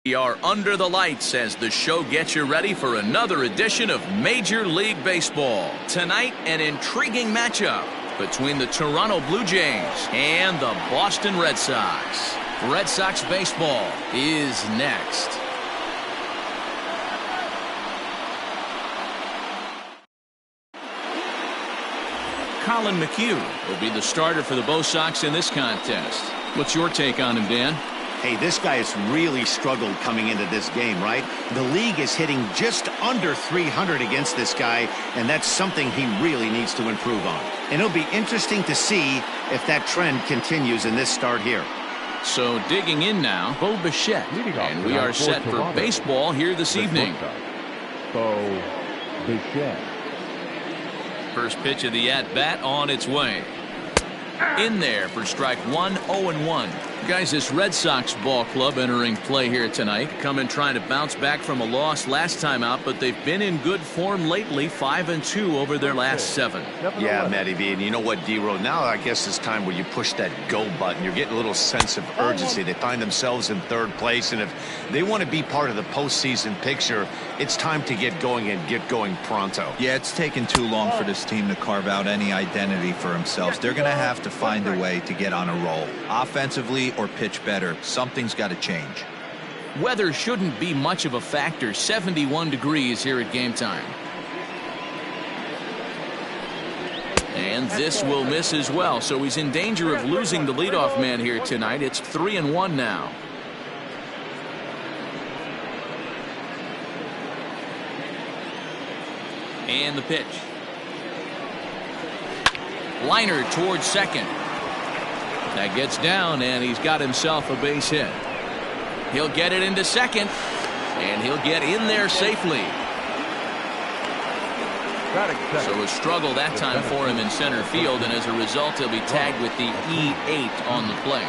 We are under the lights as the show gets you ready for another edition of Major League Baseball. Tonight, an intriguing matchup between the Toronto Blue Jays and the Boston Red Sox. Red Sox baseball is next. Colin McHugh will be the starter for the Bo Sox in this contest. What's your take on him, Dan? Hey, this guy has really struggled coming into this game, right? The league is hitting just under 300 against this guy, and that's something he really needs to improve on. And it'll be interesting to see if that trend continues in this start here. So digging in now, Bo Bichette, and we are set for baseball here this evening. Bo Bichette. First pitch of the at-bat on its way. In there for strike one, 0-1. Guys, this Red Sox ball club entering play here tonight. Coming trying to bounce back from a loss last time out, but they've been in good form lately, 5-2 over their last 7. Yeah, Matty V, and you know what, D-Row, now I guess it's time where you push that go button. You're getting a little sense of urgency. They find themselves in third place, and if they want to be part of the postseason picture, it's time to get going and get going pronto. Yeah, it's taken too long for this team to carve out any identity for themselves. They're going to have to find a way to get on a roll. Offensively or pitch better, something's got to change. Weather shouldn't be much of a factor. 71 degrees here at game time. And this will miss as well, so he's in danger of losing the leadoff man here tonight. It's 3-1 now. And the pitch. Liner towards second. That gets down, and he's got himself a base hit. He'll get it into second, and he'll get in there safely. So a struggle that time for him in center field, and as a result, he'll be tagged with the E8 on the play.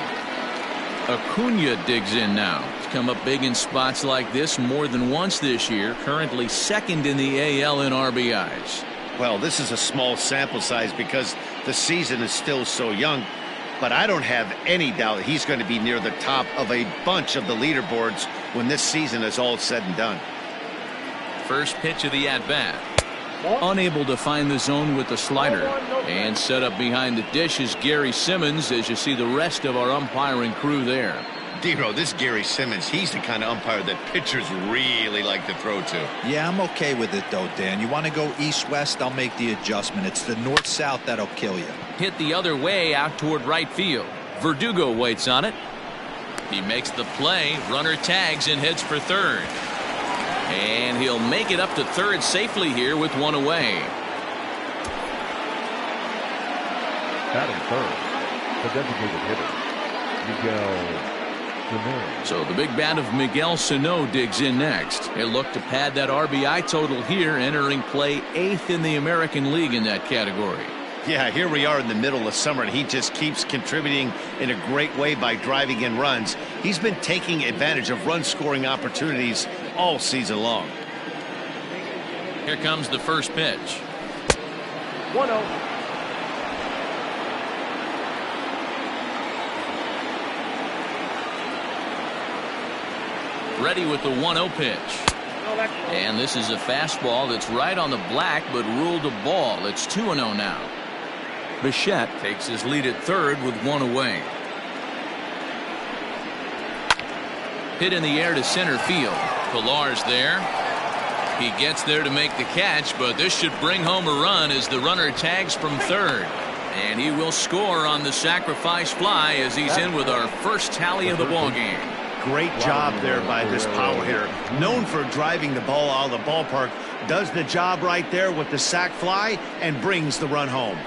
Acuna digs in now. He's come up big in spots like this more than once this year. Currently second in the AL in RBIs. Well, this is a small sample size because the season is still so young. But I don't have any doubt he's going to be near the top of a bunch of the leaderboards when this season is all said and done. First pitch of the at-bat. Unable to find the zone with the slider. And set up behind the dish is Gary Simmons, as you see the rest of our umpiring crew there. D-Row, this Gary Simmons, he's the kind of umpire that pitchers really like to throw to. Yeah, I'm okay with it, though, Dan. You want to go east-west, I'll make the adjustment. It's the north-south that'll kill you. Hit the other way out toward right field. Verdugo waits on it. He makes the play. Runner tags and heads for third. And he'll make it up to third safely here with one away. Batting third, the designated hitter, Miguel. So the big bat of Miguel Sano digs in next. He'll look to pad that RBI total here, entering play 8th in the American League in that category. Yeah, here we are in the middle of summer, and he just keeps contributing in a great way by driving in runs. He's been taking advantage of run-scoring opportunities all season long. Here comes the first pitch. 1-0. Ready with the 1-0 pitch. And this is a fastball that's right on the black, but ruled a ball. It's 2-0 now. Bichette takes his lead at third with one away. Hit in the air to center field. Pilar's there. He gets there to make the catch, but this should bring home a run as the runner tags from third. And he will score on the sacrifice fly as he's in with our first tally of the ballgame. Great job there by this power hitter. Known for driving the ball out of the ballpark. Does the job right there with the sac fly and brings the run home.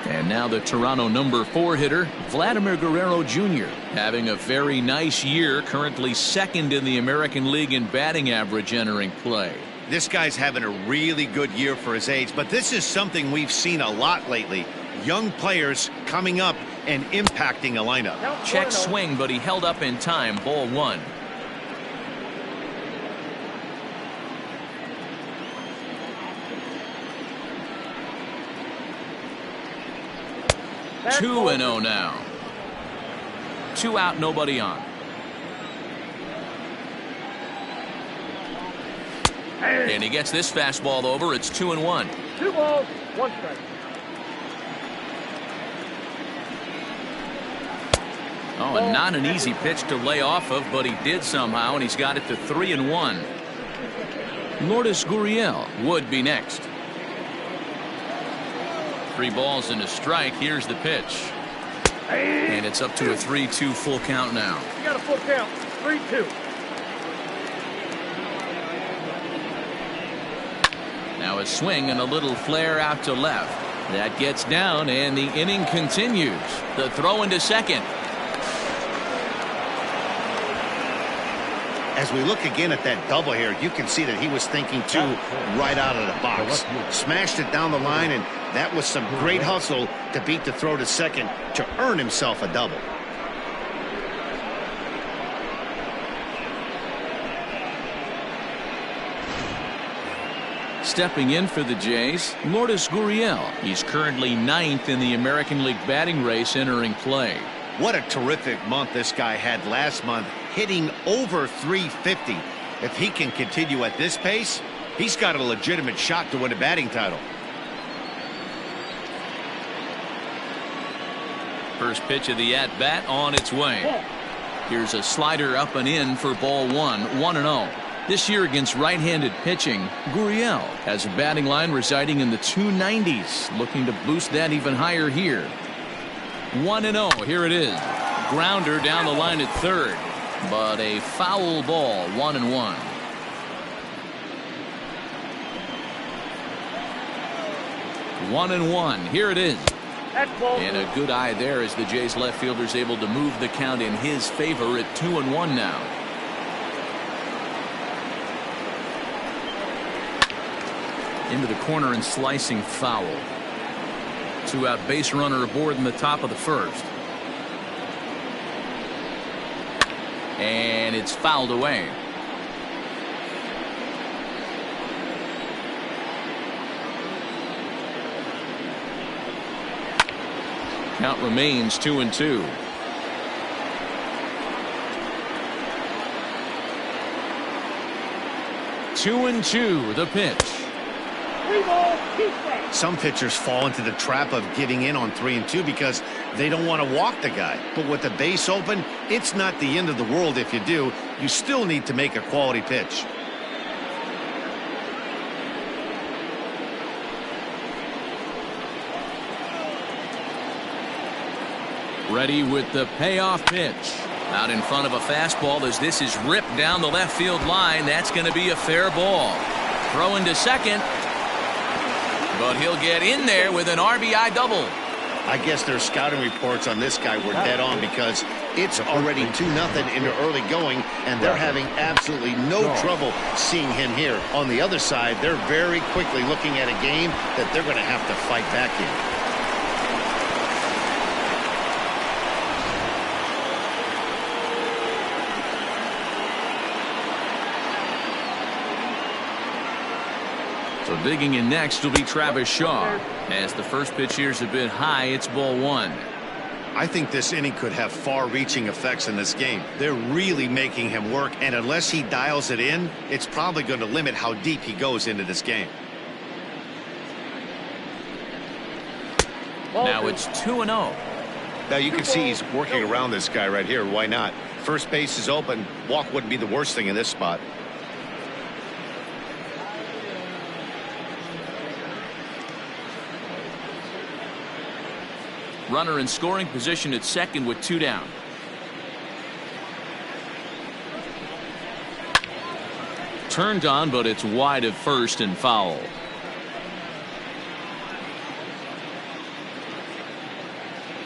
And now the Toronto number 4 hitter, Vladimir Guerrero Jr. having a very nice year, currently second in the American League in batting average entering play. This guy's having a really good year for his age, but this is something we've seen a lot lately. Young players coming up and impacting a lineup. Check swing, but he held up in time. Ball 1. That's 2-0 now. 2 out, nobody on. And he gets this fastball over. It's 2-1. 2 balls, 1 strike. Oh, and not an easy pitch to lay off of, but he did somehow, and he's got it to 3-1. Lourdes Coryell would be next. 3 balls and a strike. Here's the pitch. And it's up to a 3-2 full count now. You got a full count. 3-2. Now a swing and a little flare out to left. That gets down, and the inning continues. The throw into second. As we look again at that double here, you can see that he was thinking too right out of the box. Smashed it down the line, and that was some great hustle to beat the throw to second to earn himself a double. Stepping in for the Jays, Lourdes Coryell. He's currently 9th in the American League batting race entering play. What a terrific month this guy had last month, hitting over 350. If he can continue at this pace, he's got a legitimate shot to win a batting title. First pitch of the at-bat on its way. Here's a slider up and in for ball 1, 1-0. This year against right-handed pitching, Coryell has a batting line residing in the 290s, looking to boost that even higher here. 1-0. Here it is. Grounder down the line at third, but a foul ball. 1-1. Here it is. And a good eye there as the Jays left fielder is able to move the count in his favor at 2-1 now. Into the corner and slicing foul. 2-out base runner aboard in the top of the first. And it's fouled away. Count remains 2-2. Two and two, the pitch. Some pitchers fall into the trap of giving in on 3-2 because they don't want to walk the guy. But with the base open, it's not the end of the world if you do. You still need to make a quality pitch. Ready with the payoff pitch. Out in front of a fastball as this is ripped down the left field line. That's going to be a fair ball. Throw into second. But he'll get in there with an RBI double. I guess their scouting reports on this guy were dead on because it's already 2-0 into early going, and they're having absolutely no trouble seeing him here. On the other side, they're very quickly looking at a game that they're going to have to fight back in. So digging in next will be Travis Shaw. As the first pitch here's a bit high, it's ball 1. I think this inning could have far-reaching effects in this game. They're really making him work, and unless he dials it in, it's probably going to limit how deep he goes into this game. Now it's 2-0. Now you can see he's working around this guy right here. Why not? First base is open. Walk wouldn't be the worst thing in this spot. Runner in scoring position at second with 2 down. Turned on, but it's wide of first and foul.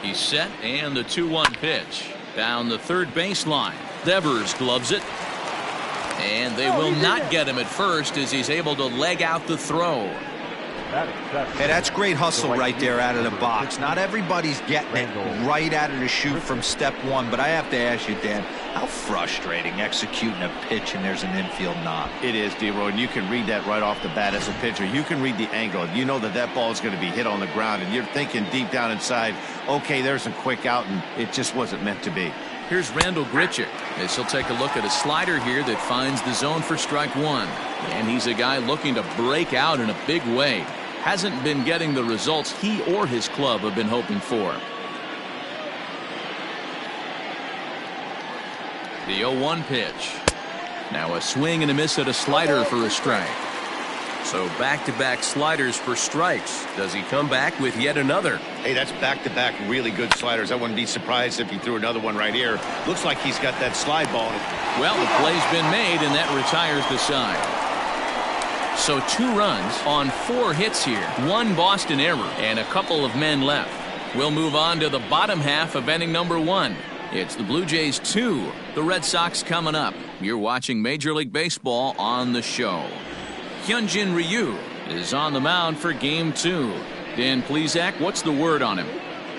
He's set, and the 2-1 pitch. Down the third baseline. Devers gloves it. And they will not get him at first as he's able to leg out the throw. Hey, that's great hustle right there out of the box. Not everybody's getting it right out of the chute from step one, but I have to ask you, Dan, how frustrating executing a pitch and there's an infield knock. It is, D-Roy, and you can read that right off the bat as a pitcher. You can read the angle. You know that that ball is going to be hit on the ground, and you're thinking deep down inside, okay, there's a quick out, and it just wasn't meant to be. Here's Randall Grichuk. As he'll take a look at a slider here that finds the zone for strike one. And he's a guy looking to break out in a big way. Hasn't been getting the results he or his club have been hoping for. The 0-1 pitch. Now a swing and a miss at a slider for a strike. So back-to-back sliders for strikes. Does he come back with yet another? Hey, that's back-to-back really good sliders. I wouldn't be surprised if he threw another one right here. Looks like he's got that slide ball. Well, the play's been made, and that retires the side. So 2 runs on 4 hits here. 1 Boston error and a couple of men left. We'll move on to the bottom half of inning number 1. It's the Blue Jays 2, the Red Sox coming up. You're watching Major League Baseball on the show. Hyunjin Ryu is on the mound for game 2. Dan Plesac, what's the word on him?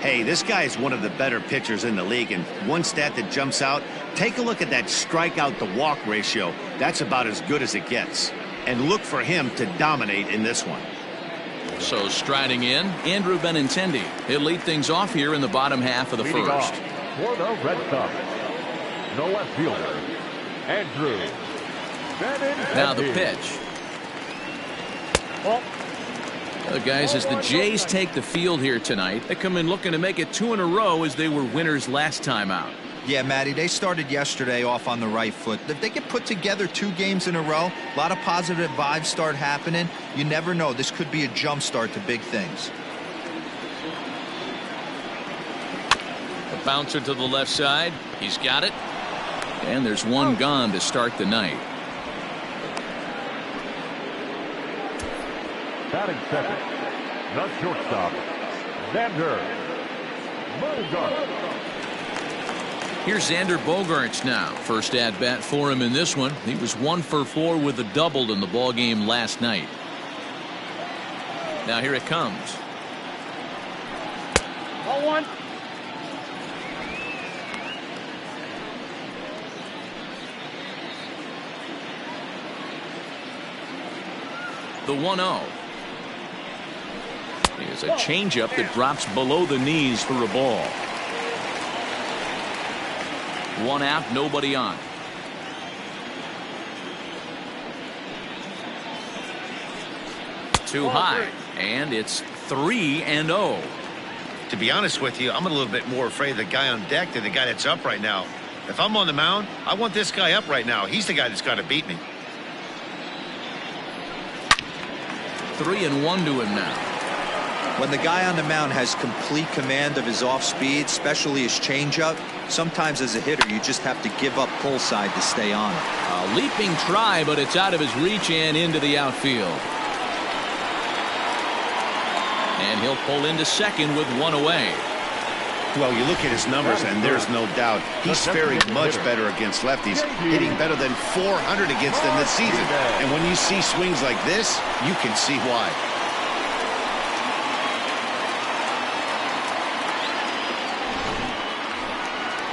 Hey, this guy is one of the better pitchers in the league, and one stat that jumps out, take a look at that strikeout to walk ratio. That's about as good as it gets. And look for him to dominate in this one. So striding in, Andrew Benintendi. He'll lead things off here in the bottom half of the Leading first. off for the Red Sox, the left fielder, Andrew Benintendi. Now the pitch. Well, Guys, as the Jays take the field here tonight, they come in looking to make it 2 in a row as they were winners last time out. Yeah, Matty, they started yesterday off on the right foot. If they get put together 2 games in a row, a lot of positive vibes start happening. You never know. This could be a jump start to big things. A bouncer to the left side. He's got it. And there's 1 gone to start the night. batting second, the shortstop, Xander Bogaerts. Here's Xander Bogaerts now. First at bat for him in this one. He was 1 for 4 with a double in the ball game last night. Now here it comes. 0-1. The 1-0. Here's a changeup that drops below the knees for a ball. 1 out, nobody on. Too high, and it's 3-0. To be honest with you, I'm a little bit more afraid of the guy on deck than the guy that's up right now. If I'm on the mound, I want this guy up right now. He's the guy that's got to beat me. 3-1 to him now. When the guy on the mound has complete command of his off speed, especially his changeup, sometimes as a hitter you just have to give up pull side to stay on it. A leaping try, but it's out of his reach and into the outfield. And he'll pull into second with 1 away. Well, you look at his numbers, and there's no doubt he's faring much better against lefties, hitting better than 400 against them this season. And when you see swings like this, you can see why.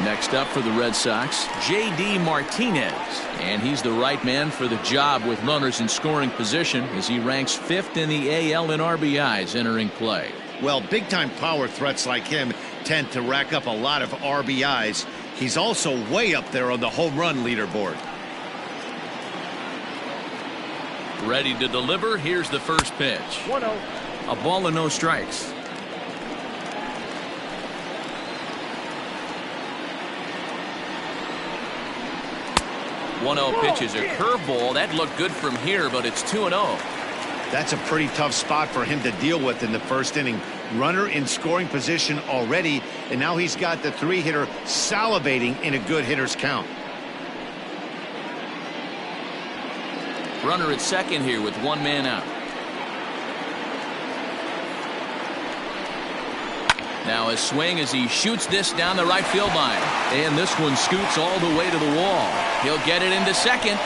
Next up for the Red Sox, J.D. Martinez. And he's the right man for the job with runners in scoring position as he ranks 5th in the AL in RBIs entering play. Well, big-time power threats like him tend to rack up a lot of RBIs. He's also way up there on the home run leaderboard. Ready to deliver. Here's the first pitch. 1-0. A ball and no strikes. Pitch is a curveball. That looked good from here, but it's 2-0. That's a pretty tough spot for him to deal with in the first inning. Runner in scoring position already, and now he's got the 3-hitter salivating in a good hitter's count. Runner at second here with 1 man out. Now a swing as he shoots this down the right field line. And this one scoots all the way to the wall. He'll get it into second.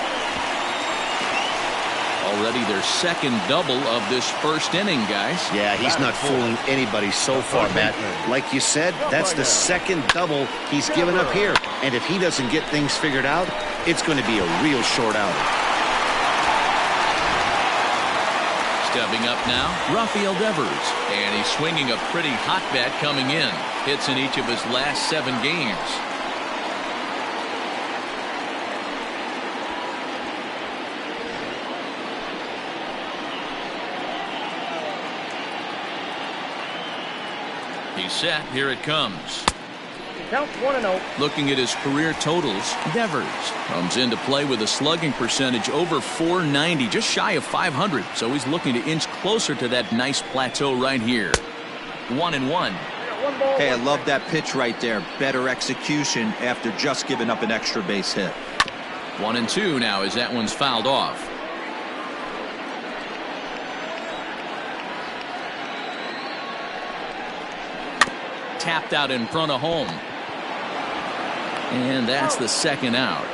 Already their second double of this first inning, guys. Yeah, he's not fooling anybody so far, Matt. Like you said, that's the second double he's given up here. And if he doesn't get things figured out, it's going to be a real short outing. Stepping up now, Raphael Devers. And he's swinging a pretty hot bat coming in. Hits in each of his last 7 games. He's set. Here it comes. Count 1-0. Looking at his career totals, Devers comes into play with a slugging percentage over .490, just shy of .500. So he's looking to inch closer to that nice plateau right here. 1-1. Hey, I love that pitch right there. Better execution after just giving up an extra base hit. 1-2 now as that one's fouled off. Tapped out in front of home. And that's the second out.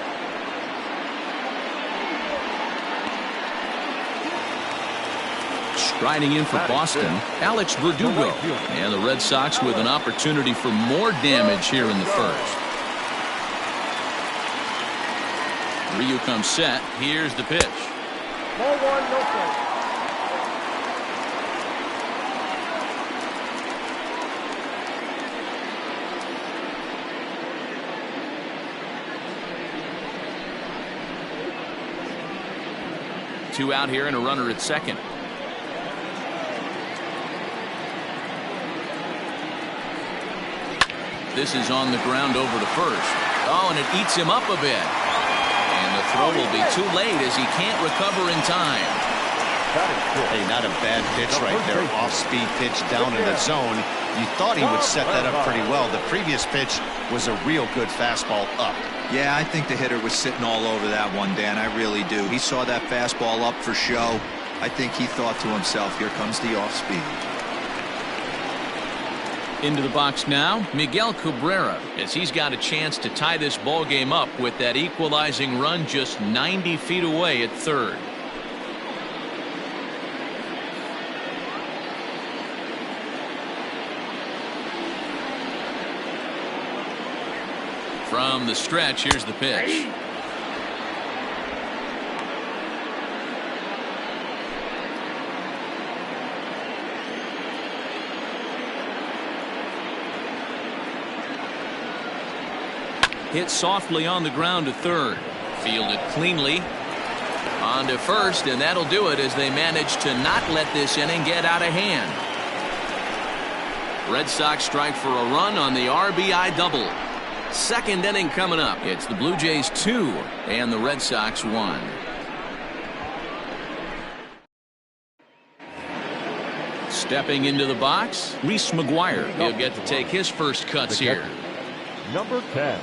Striding in for Boston, Alex Verdugo. And the Red Sox with an opportunity for more damage here in the first. Ryu comes set. Here's the pitch. Ball 1, no strike. Two out here and a runner at second. This is on the ground over to first. Oh, and it eats him up a bit. And the throw will be too late as he can't recover in time. Hey, not a bad pitch right there. Off-speed pitch down in the zone. You thought he would set that up pretty well. The previous pitch was a real good fastball up. Yeah, I think the hitter was sitting all over that one, Dan. I really do. He saw that fastball up for show. I think he thought to himself, here comes the off-speed. Into the box now, Miguel Cabrera, as he's got a chance to tie this ball game up with that equalizing run just 90 feet away at third. From the stretch, here's the pitch. Hit softly on the ground to third. Fielded cleanly. On to first, and that'll do it as they manage to not let this inning get out of hand. Red Sox strike for a run on the RBI double. Second inning coming up. It's the Blue Jays 2 and the Red Sox 1. Stepping into the box, Reese McGuire. He'll get to take his first cuts here. Number 10.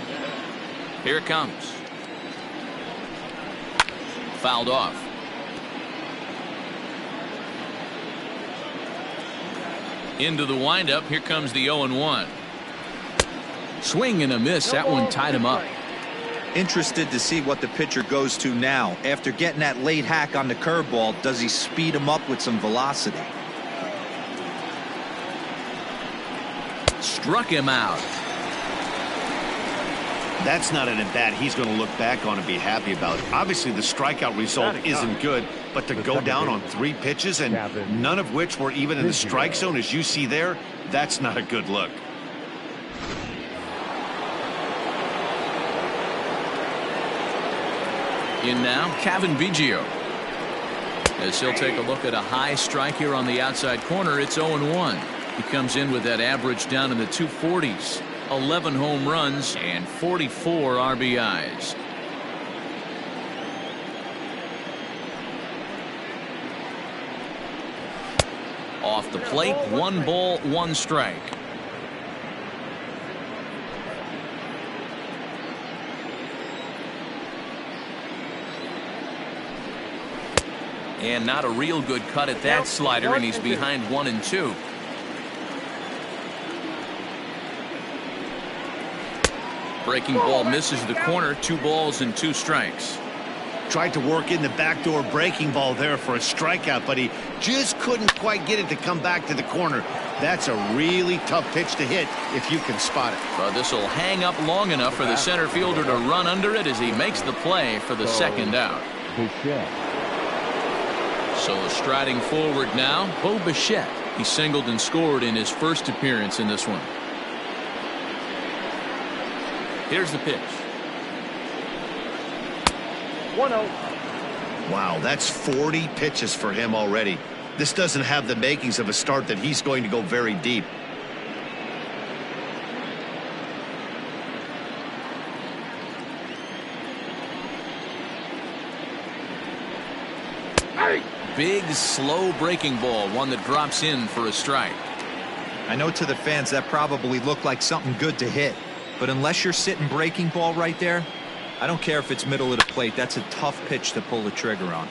Here it comes. Fouled off. Into the windup. Here comes the 0-1. Swing and a miss. That one tied him up. Interested to see what the pitcher goes to now. After getting that late hack on the curveball, does he speed him up with some velocity? Struck him out. That's not an at-bat he's going to look back on and be happy about. Obviously, the strikeout result isn't good, but to go down on 3 pitches and none of which were even in the strike zone, as you see there, that's not a good look. In now, Kevin Biggio. As he'll take a look at a high strike here on the outside corner, it's 0-1. He comes in with that average down in the 240s. 11 home runs and 44 RBIs. Off the plate, 1 ball, 1 strike. And not a real good cut at that slider, and he's behind 1-2. Breaking ball misses the corner. 2 balls and 2 strikes. Tried to work in the backdoor breaking ball there for a strikeout, but he just couldn't quite get it to come back to the corner. That's a really tough pitch to hit if you can spot it. Well, this will hang up long enough for the center fielder to run under it as he makes the play for the second out. So striding forward now, Bo Bichette. He singled and scored in his first appearance in this one. Here's the pitch. 1-0. Wow, that's 40 pitches for him already. This doesn't have the makings of a start that he's going to go very deep. big, slow breaking ball, one that drops in for a strike. I know to the fans that probably looked like something good to hit, but unless you're sitting breaking ball right there, I don't care if it's middle of the plate. That's a tough pitch to pull the trigger on.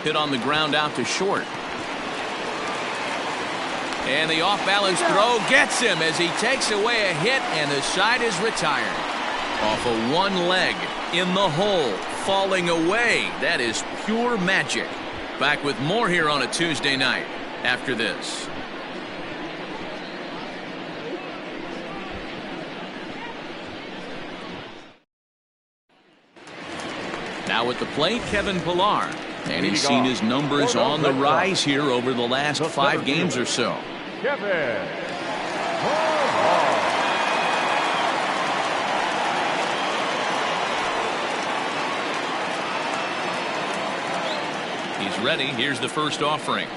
Hit on the ground out to short. And the off-balance throw gets him as he takes away a hit, and the side is retired. Off of one leg, in the hole, falling away. That is pure magic. Back with more here on a Tuesday night after this. Now at the plate, Kevin Pillar. And he's seen his numbers on the rise here over the last 5 games or so. Kevin. He's ready. Here's the first offering.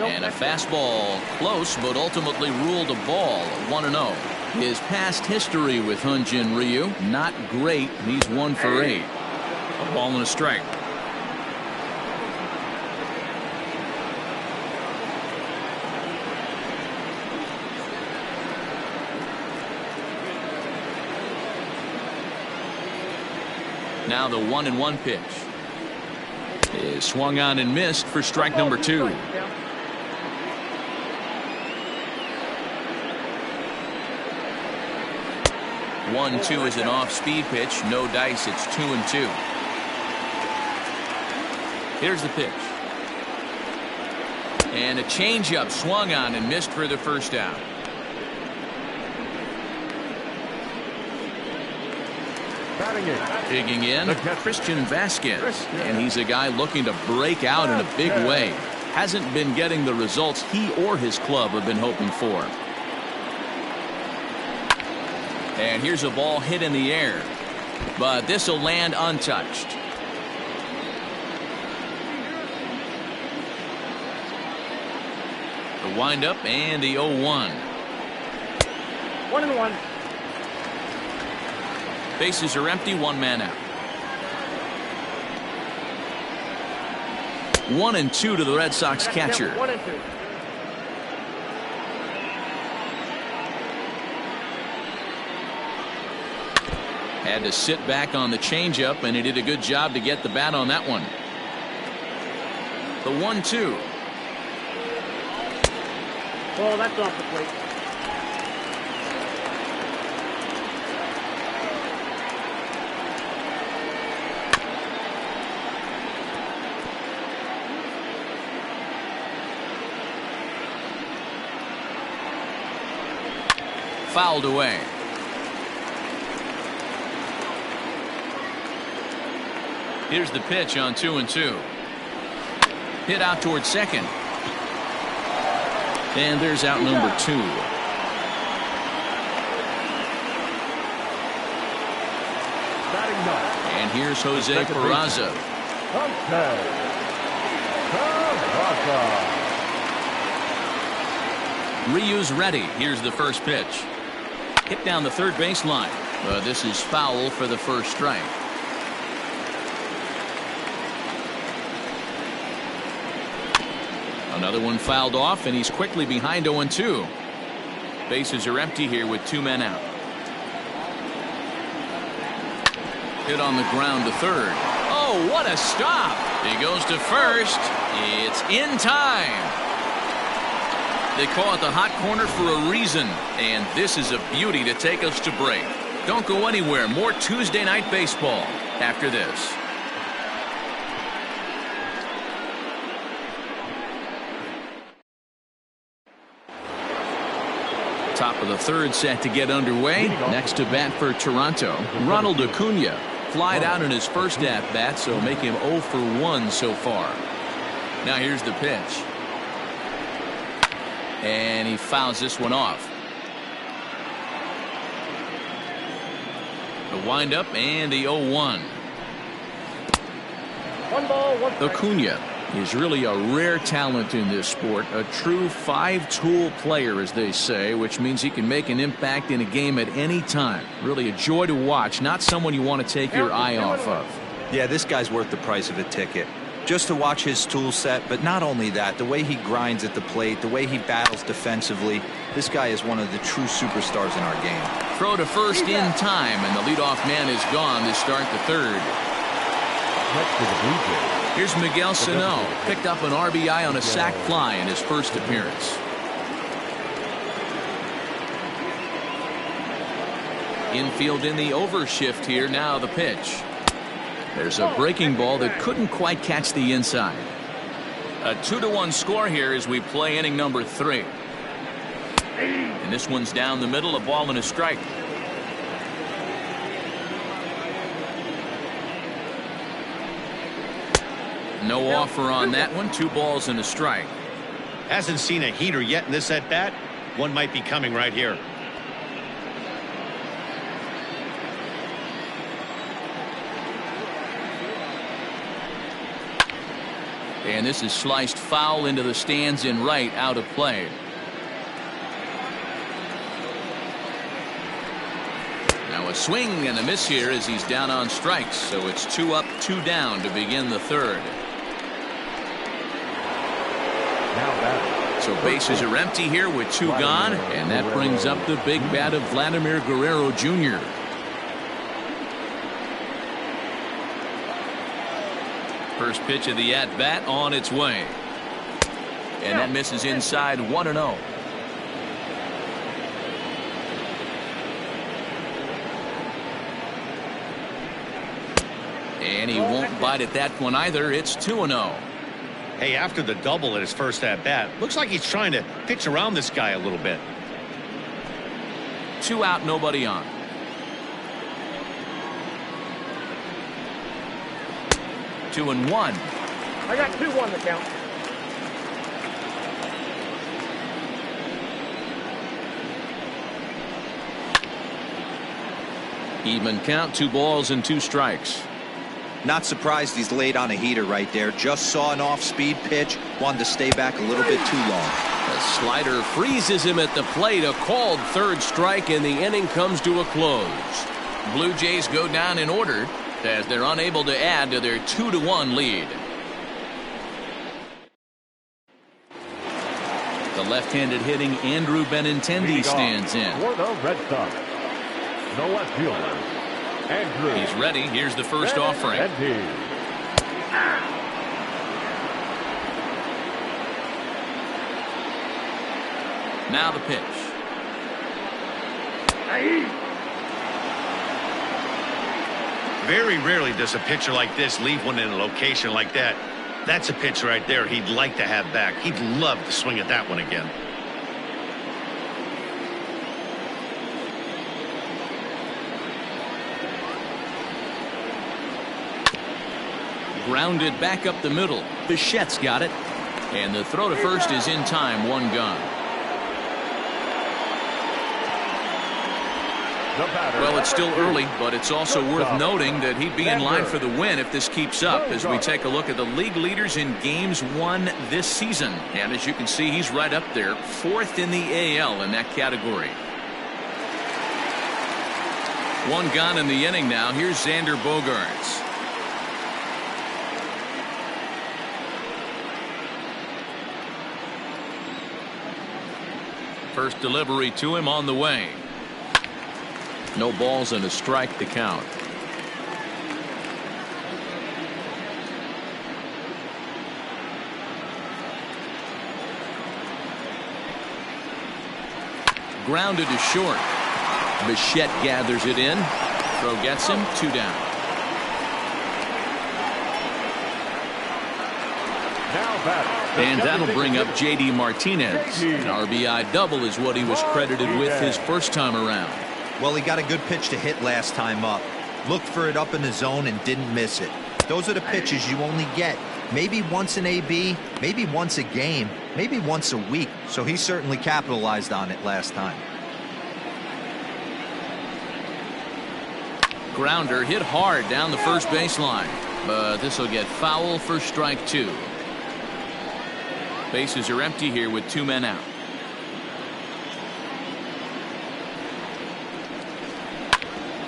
And a fastball close, but ultimately ruled a ball. 1-0. His past history with Hyun-Jin Ryu, not great. He's 1 for 8. A ball and a strike. Now the 1-1 pitch is swung on and missed for strike number 2. 1-2 is an off-speed pitch. No dice. It's 2-2. Here's the pitch. And a changeup swung on and missed for the first out. Digging in, Christian Vasquez. And he's a guy looking to break out in a big way. Hasn't been getting the results he or his club have been hoping for. And here's a ball hit in the air, but this will land untouched. The windup and the 0-1. 1-1. Bases are empty, 1 man out. 1-2 to the Red Sox catcher. 1-2. Had to sit back on the changeup, and he did a good job to get the bat on that one. The 1-2. Ball, that's off the plate. Fouled away. Here's the pitch on 2-2. Hit out towards second. And there's out number 2. And here's Jose Peraza. Ryu's ready. Here's the first pitch. Hit down the third baseline. This is foul for the first strike. Another one fouled off, and he's quickly behind 0-2. Bases are empty here with 2 men out. Hit on the ground to third. Oh, what a stop! He goes to first. It's in time. They call it the hot corner for a reason, and this is a beauty to take us to break. Don't go anywhere. More Tuesday night baseball after this. Top of the third set to get underway. Next to bat for Toronto, Ronald Acuna. Flied out in his first at-bat, so make him 0 for 1 so far. Now here's the pitch. And he fouls this one off. The windup and the 0-1. 1 ball, 1 strike. Acuna He's really a rare talent in this sport, a true five-tool player, as they say, which means he can make an impact in a game at any time. Really a joy to watch, not someone you want to take your eye off of. Yeah, this guy's worth the price of a ticket. Just to watch his tool set, but not only that, the way he grinds at the plate, the way he battles defensively, this guy is one of the true superstars in our game. Throw to first in time, and the leadoff man is gone to start the third. Next to the Blue Jays. Here's Miguel Sano, picked up an RBI on a sac fly in his first appearance. Infield in the overshift here. Now the pitch. There's a breaking ball that couldn't quite catch the inside. A 2-1 score here as we play inning number 3. And this one's down the middle, a ball and a strike. No offer on that one. 2 balls and a strike. Hasn't seen a heater yet in this at bat. One might be coming right here. And this is sliced foul into the stands in right, out of play. Now a swing and a miss here as he's down on strikes. So it's 2 up, 2 down to begin the third. So bases are empty here with 2 gone, and that brings up the big bat of Vladimir Guerrero Jr. First pitch of the at bat on its way, and that misses inside. 1-0. And he won't bite at that one either. It's 2-0. Hey, after the double at his first at bat, looks like he's trying to pitch around this guy a little bit. 2 out, nobody on. Two and one. I got 2-1 the count. Even count, 2 balls and 2 strikes. Not surprised he's laid on a heater right there. Just saw an off-speed pitch. Wanted to stay back a little bit too long. The slider freezes him at the plate. A called third strike, and the inning comes to a close. Blue Jays go down in order as they're unable to add to their 2-1 lead. The left-handed hitting Andrew Benintendi stands in. For the Red Sox, no left fielder, Andrew. He's ready. Here's the first offering. Now the pitch. Very rarely does a pitcher like this leave one in a location like that. That's a pitch right there he'd like to have back. He'd love to swing at that one again. Grounded back up the middle. Bichette's got it. And the throw to first is in time. 1 gone. Well, it's still early, but it's also worth noting that he'd be in line for the win if this keeps up as we take a look at the league leaders in games won this season. And as you can see, he's right up there, 4th in the AL in that category. 1 gone in the inning now. Here's Xander Bogaerts. First delivery to him on the way. No balls and a strike to count. Grounded to short. Bichette gathers it in. Throw gets him. 2 down. And that'll bring up J.D. Martinez. An RBI double is what he was credited with his first time around. Well, he got a good pitch to hit last time up. Looked for it up in the zone and didn't miss it. Those are the pitches you only get maybe once in AB, maybe once a game, maybe once a week. So he certainly capitalized on it last time. Grounder hit hard down the first baseline, but this will get foul for strike 2. Bases are empty here with 2 men out.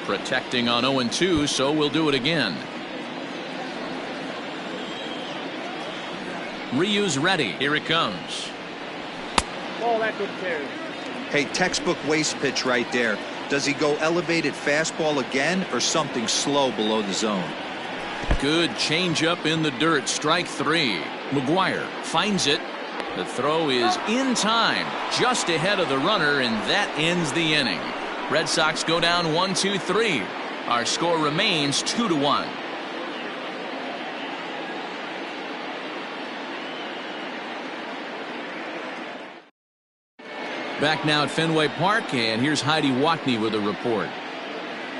Protecting on 0-2, so we'll do it again. Ryu's ready. Here it comes. Oh, that good too. Hey, textbook waste pitch right there. Does he go elevated fastball again or something slow below the zone? Good changeup in the dirt. Strike 3. McGuire finds it. The throw is in time, just ahead of the runner, and that ends the inning. Red Sox go down 1-2-3. Our score remains 2-1. Back now at Fenway Park, and here's Heidi Watney with a report.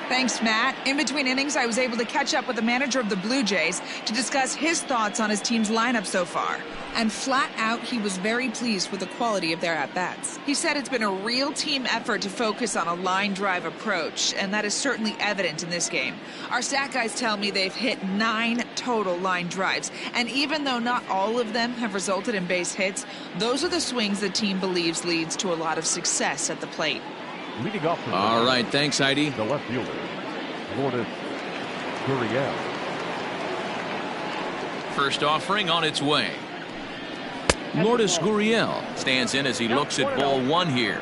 Thanks, Matt. In between innings, I was able to catch up with the manager of the Blue Jays to discuss his thoughts on his team's lineup so far. And flat out, he was very pleased with the quality of their at-bats. He said it's been a real team effort to focus on a line drive approach, and that is certainly evident in this game. Our stat guys tell me they've hit 9 total line drives, and even though not all of them have resulted in base hits, those are the swings the team believes leads to a lot of success at the plate. Leading off. All right, thanks, Heidi. The left fielder, Lourdes Coryell. First offering on its way. Lourdes Coryell stands in as he looks at ball 1 here.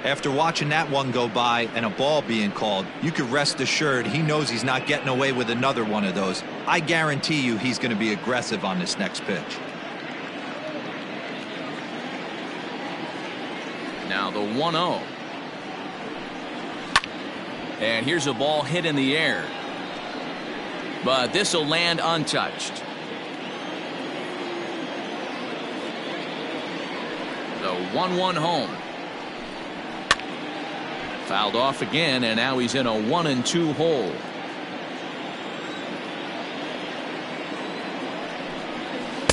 After watching that one go by and a ball being called, you could rest assured he knows he's not getting away with another one of those. I guarantee you he's going to be aggressive on this next pitch. Now the 1-0. And here's a ball hit in the air. But this will land untouched. The 1-1 home. Fouled off again, and now he's in a 1-2 hole.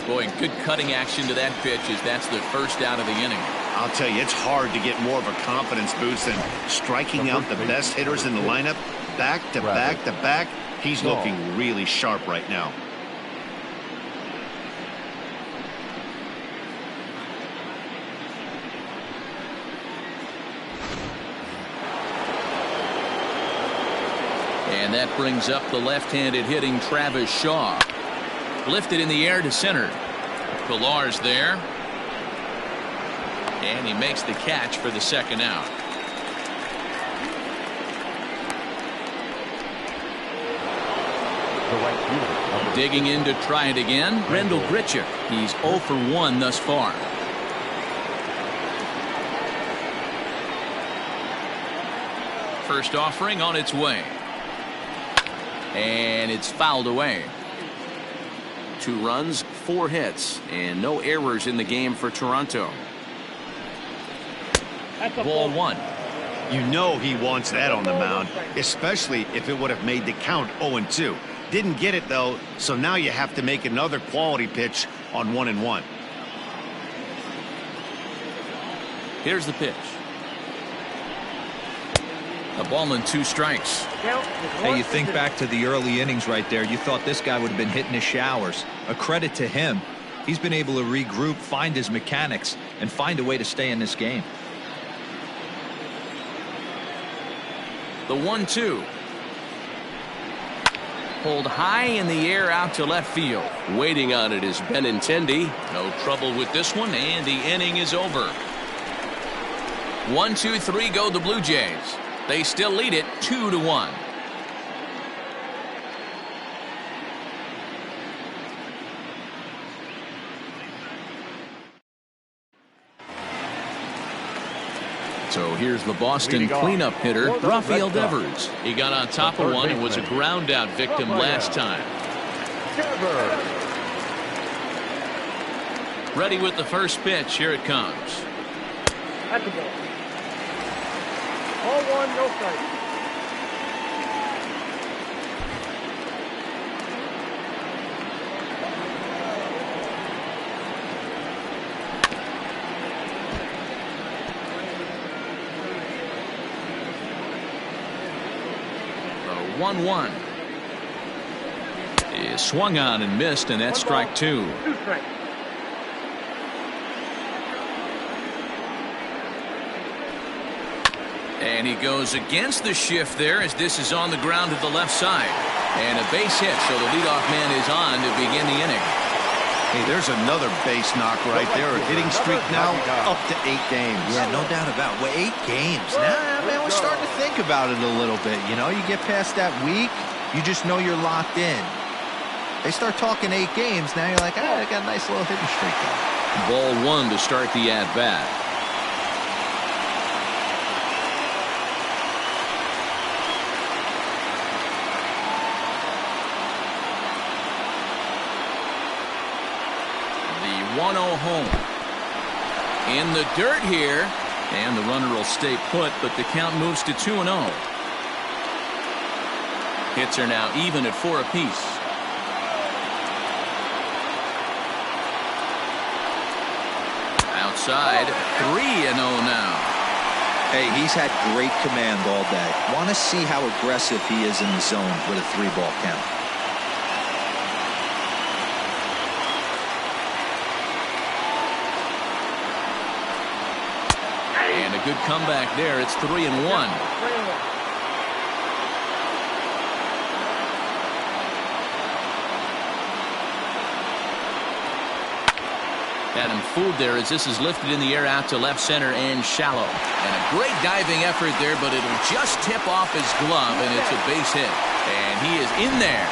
Boy, good cutting action to that pitch as that's the first out of the inning. I'll tell you, it's hard to get more of a confidence boost than striking out the best hitters in the lineup back to back to back. He's looking really sharp right now. And that brings up the left-handed hitting Travis Shaw. Lifted in the air to center. Pillar's there. And he makes the catch for the second out. Digging in to try it again, Rendell Grichuk. He's 0 for 1 thus far. First offering on its way. And it's fouled away. 2 runs, 4 hits, and no errors in the game for Toronto. Ball 1. You know he wants that on the mound, especially if it would have made the count 0-2. Didn't get it, though, so now you have to make another quality pitch on 1-1. Here's the pitch. A ball and 2 strikes. Hey, you think back to the early innings right there, you thought this guy would have been hitting his showers. A credit to him. He's been able to regroup, find his mechanics, and find a way to stay in this game. The 1-2. Pulled high in the air out to left field. Waiting on it is Benintendi. No trouble with this one, and the inning is over. 1-2-3 go the Blue Jays. They still lead it 2-1. So here's the Boston cleanup hitter, Raphael Devers. He got on top of one and was a ground out victim last time. Ready with the first pitch. Here it comes. That's a ball. All 1, no strike. The 1-1 is swung on and missed, and that's strike 2. 2 strikes. And he goes against the shift there as this is on the ground to the left side. And a base hit, so the leadoff man is on to begin the inning. Hey, there's another base knock right there. A hitting streak now up to 8 games. Yeah, no doubt about it. Well, 8 games. Now, man, we're starting to think about it a little bit. You know, you get past that week, you just know you're locked in. They start talking 8 games, now you're like, I got a nice little hitting streak there. Ball 1 to start the at-bat. The 1-0 home. In the dirt here, and the runner will stay put, but the count moves to 2-0. Hits are now even at 4 apiece. Outside, 3-0 now. Hey, he's had great command all day. Want to see how aggressive he is in the zone with a 3-ball count. And a good comeback there. It's 3-1. Had him fooled there as this is lifted in the air out to left center and shallow. And a great diving effort there, but it'll just tip off his glove, and it's a base hit. And he is in there.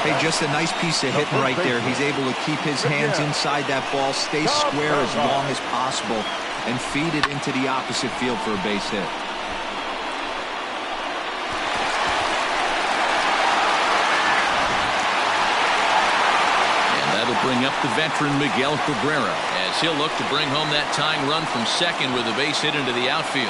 Hey, just a nice piece of hitting right there. He's able to keep his hands inside that ball, stay square as long as possible, and feed it into the opposite field for a base hit. Bring up the veteran Miguel Cabrera as he'll look to bring home that tying run from second with a base hit into the outfield.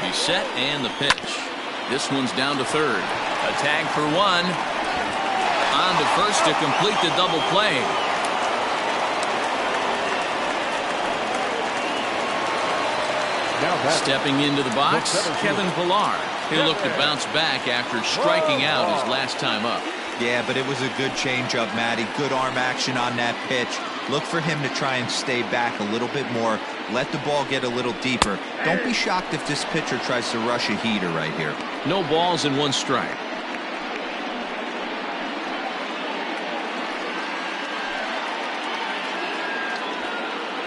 He's set and the pitch. This one's down to third. A tag for 1. On to first to complete the double play. Stepping into the box, Kevin Pillar. He'll look to bounce back after striking out his last time up. Yeah, but it was a good changeup, Matty. Good arm action on that pitch. Look for him to try and stay back a little bit more. Let the ball get a little deeper. Don't be shocked if this pitcher tries to rush a heater right here. No balls and 1 strike.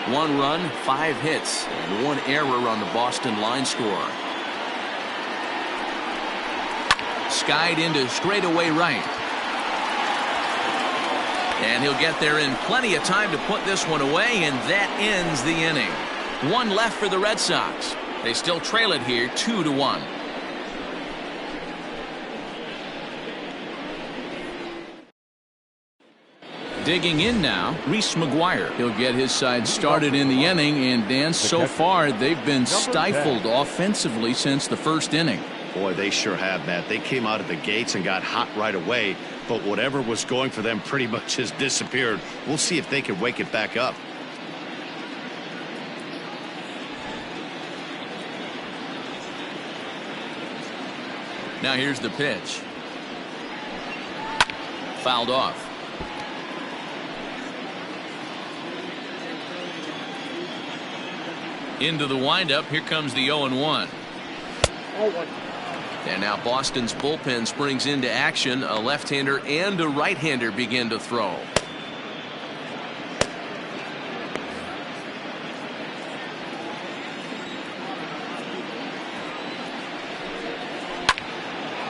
One run, 5 hits, and 1 error on the Boston line score. Skied into straightaway right. And he'll get there in plenty of time to put this one away, and that ends the inning. 1 left for the Red Sox. They still trail it here 2-1. Digging in now, Reese McGuire. He'll get his side started in the inning, and Dan, so far they've been stifled offensively since the first inning. Boy, they sure have, Matt. They came out of the gates and got hot right away, but whatever was going for them pretty much has disappeared. We'll see if they can wake it back up. Now here's the pitch. Fouled off. Into the windup. Here comes the 0-1. And now Boston's bullpen springs into action. A left-hander and a right-hander begin to throw.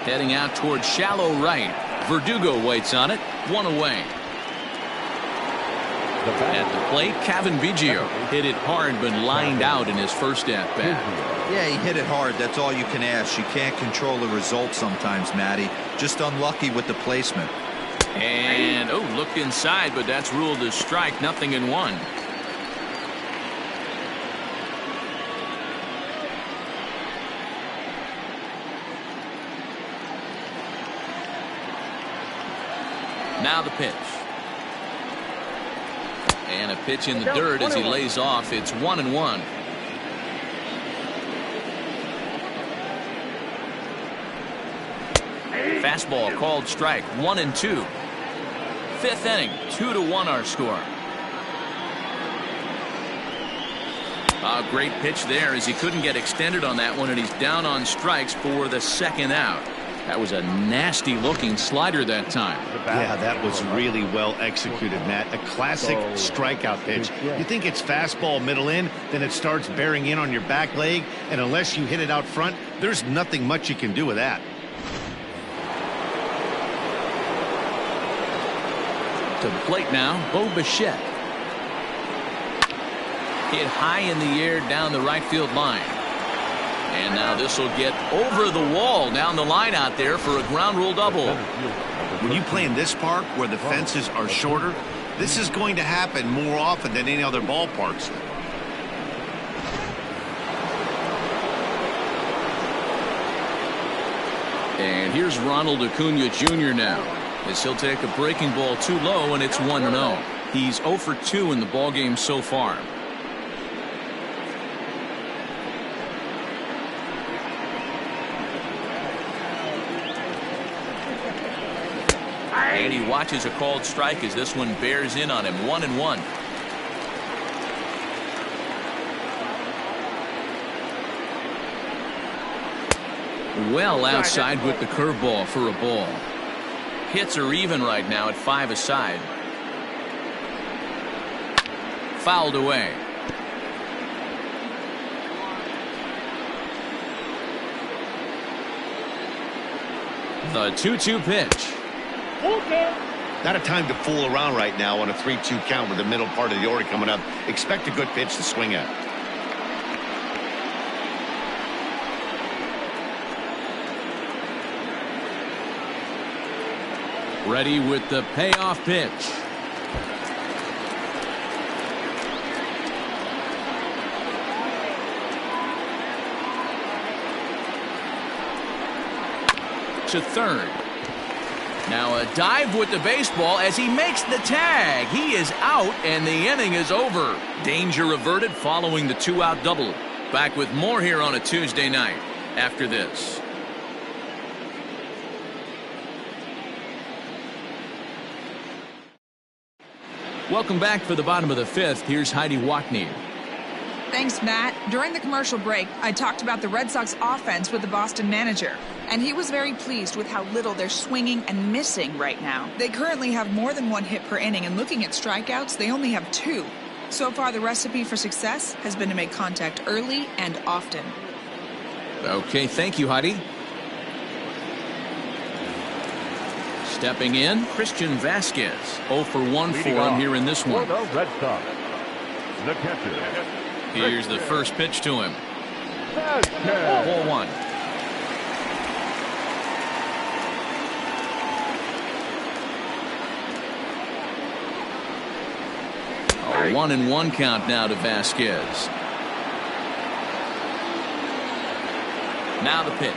Heading out towards shallow right. Verdugo waits on it. 1 away. At the plate, Kevin Biggio hit it hard but lined out in his first at-bat. Yeah, he hit it hard. That's all you can ask. You can't control the result sometimes, Matty. Just unlucky with the placement. And, looked inside, but that's ruled as strike. 0-1. Now the pitch. And a pitch in the dirt as he lays off. It's 1-1. Fastball called strike. 1-2. Fifth inning. 2-1 our score. A great pitch there as he couldn't get extended on that one, and he's down on strikes for the second out. That was a nasty looking slider that time. Yeah, that was really well executed, Matt. A classic strikeout pitch. You think it's fastball middle in, then it starts bearing in on your back leg, and unless you hit it out front, there's nothing much you can do with that. To the plate now, Bo Bichette. Hit high in the air down the right field line. And now this will get over the wall down the line out there for a ground rule double. When you play in this park where the fences are shorter, this is going to happen more often than any other ballparks. And here's Ronald Acuna Jr. now, as he'll take a breaking ball too low, and it's 1-0. He's 0 for 2 in the ballgame so far. And he watches a called strike as this one bears in on him. 1-1. Well outside with the curveball for a ball. Hits are even right now at 5 aside. Fouled away. The 2-2 pitch. Not a time to fool around right now on a 3-2 count with the middle part of the order coming up. Expect a good pitch to swing at. Ready with the payoff pitch. To third. Now a dive with the baseball as he makes the tag. He is out and the inning is over. Danger averted following the 2-out double. Back with more here on a Tuesday night after this. Welcome back for the bottom of the fifth. Here's Heidi Watney. Thanks, Matt. During the commercial break, I talked about the Red Sox offense with the Boston manager, and he was very pleased with how little they're swinging and missing right now. They currently have more than 1 hit per inning, and looking at strikeouts, they only have 2. So far, the recipe for success has been to make contact early and often. Okay, thank you, Heidi. Stepping in, Christian Vasquez. 0 for 1 for him here in this one. For the Red Sox, the catcher. Here's the first pitch to him. Vasquez. Ball 1. A 1-1 count now to Vasquez. Now the pitch.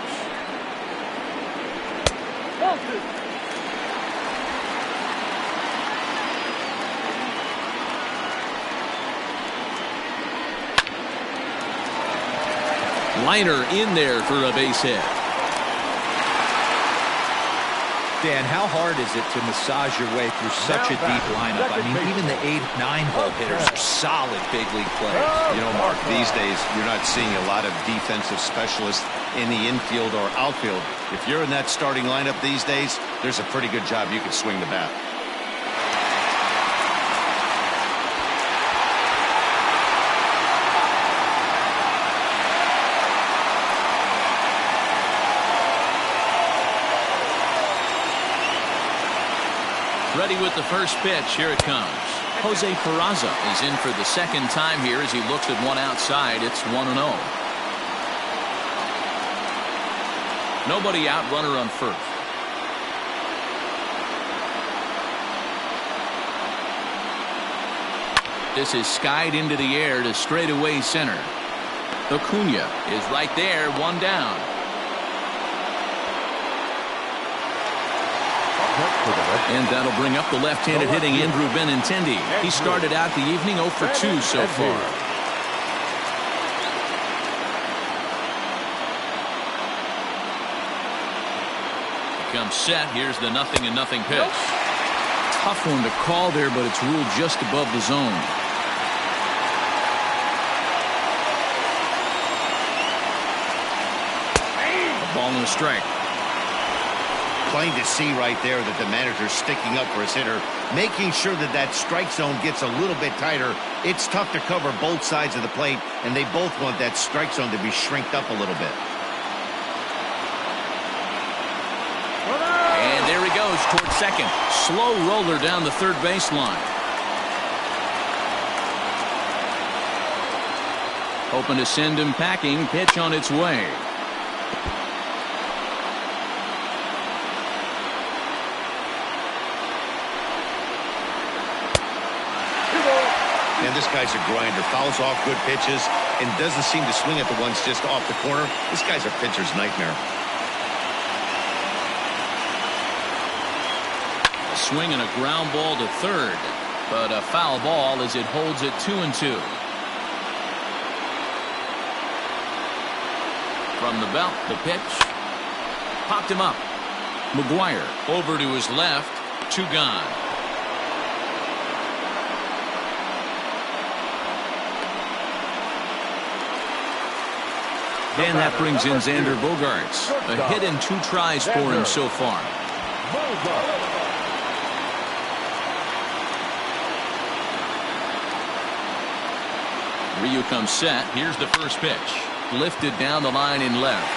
Liner in there for a base hit. Dan, how hard is it to massage your way through such a deep lineup? I mean, even the 8-9 hole hitters are solid big league players. You know, Mark, these days you're not seeing a lot of defensive specialists in the infield or outfield. If you're in that starting lineup these days, there's a pretty good job you can swing the bat. Ready with the first pitch. Here it comes. Jose Peraza is in for the second time here as he looks at one outside. It's 1-0. Nobody out, runner on first. This is skied into the air to straightaway center. Acuna is right there, 1 down. And that'll bring up the left-handed hitting Andrew Benintendi. He started out the evening 0 for 2 so far. Here comes comes set. Here's the 0-0 pitch. Tough one to call there, but it's ruled just above the zone. A ball and a strike. Plain to see right there that the manager's sticking up for his hitter, making sure that that strike zone gets a little bit tighter. It's tough to cover both sides of the plate, and they both want that strike zone to be shrinked up a little bit. And there he goes towards second. Slow roller down the third baseline. Hoping to send him packing. Pitch on its way. And this guy's a grinder. Fouls off good pitches and doesn't seem to swing at the ones just off the corner. This guy's a pitcher's nightmare. A swing and a ground ball to third, but a foul ball as it holds it 2-2. From the belt, the pitch popped him up. McGuire over to his left, 2 gone. And that brings in Xander Bogaerts. A hit and 2 tries for him so far. Ryu comes set. Here's the first pitch. Lifted down the line in left.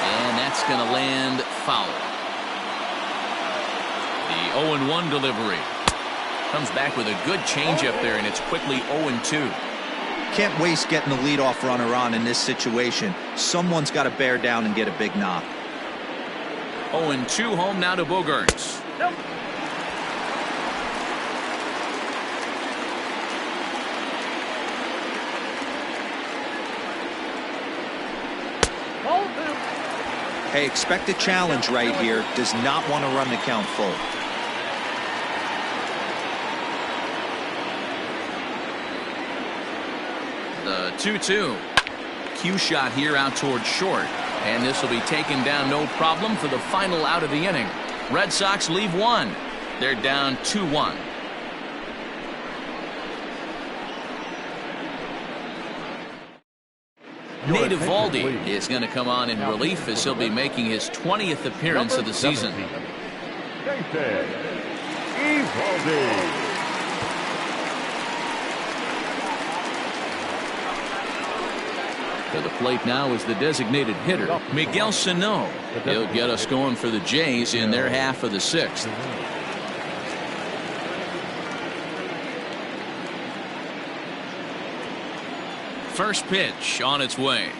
And that's going to land foul. The 0-1 delivery. Comes back with a good changeup there, and it's quickly 0-2. Can't waste getting the leadoff runner on in this situation. Someone's got to bear down and get a big knock. 0-2 home now to Bogaerts. Nope. Hey, expect a challenge right here. Does not want to run the count full. The 2-2. Cue shot here out towards short. And this will be taken down no problem for the final out of the inning. Red Sox leave 1. They're down 2-1. Nate Eovaldi is going to come on in relief as he'll be making his 20th appearance of the season. To the plate now is the designated hitter, Miguel Sano. He'll get us going for the Jays in their half of the 6th. First pitch on its way.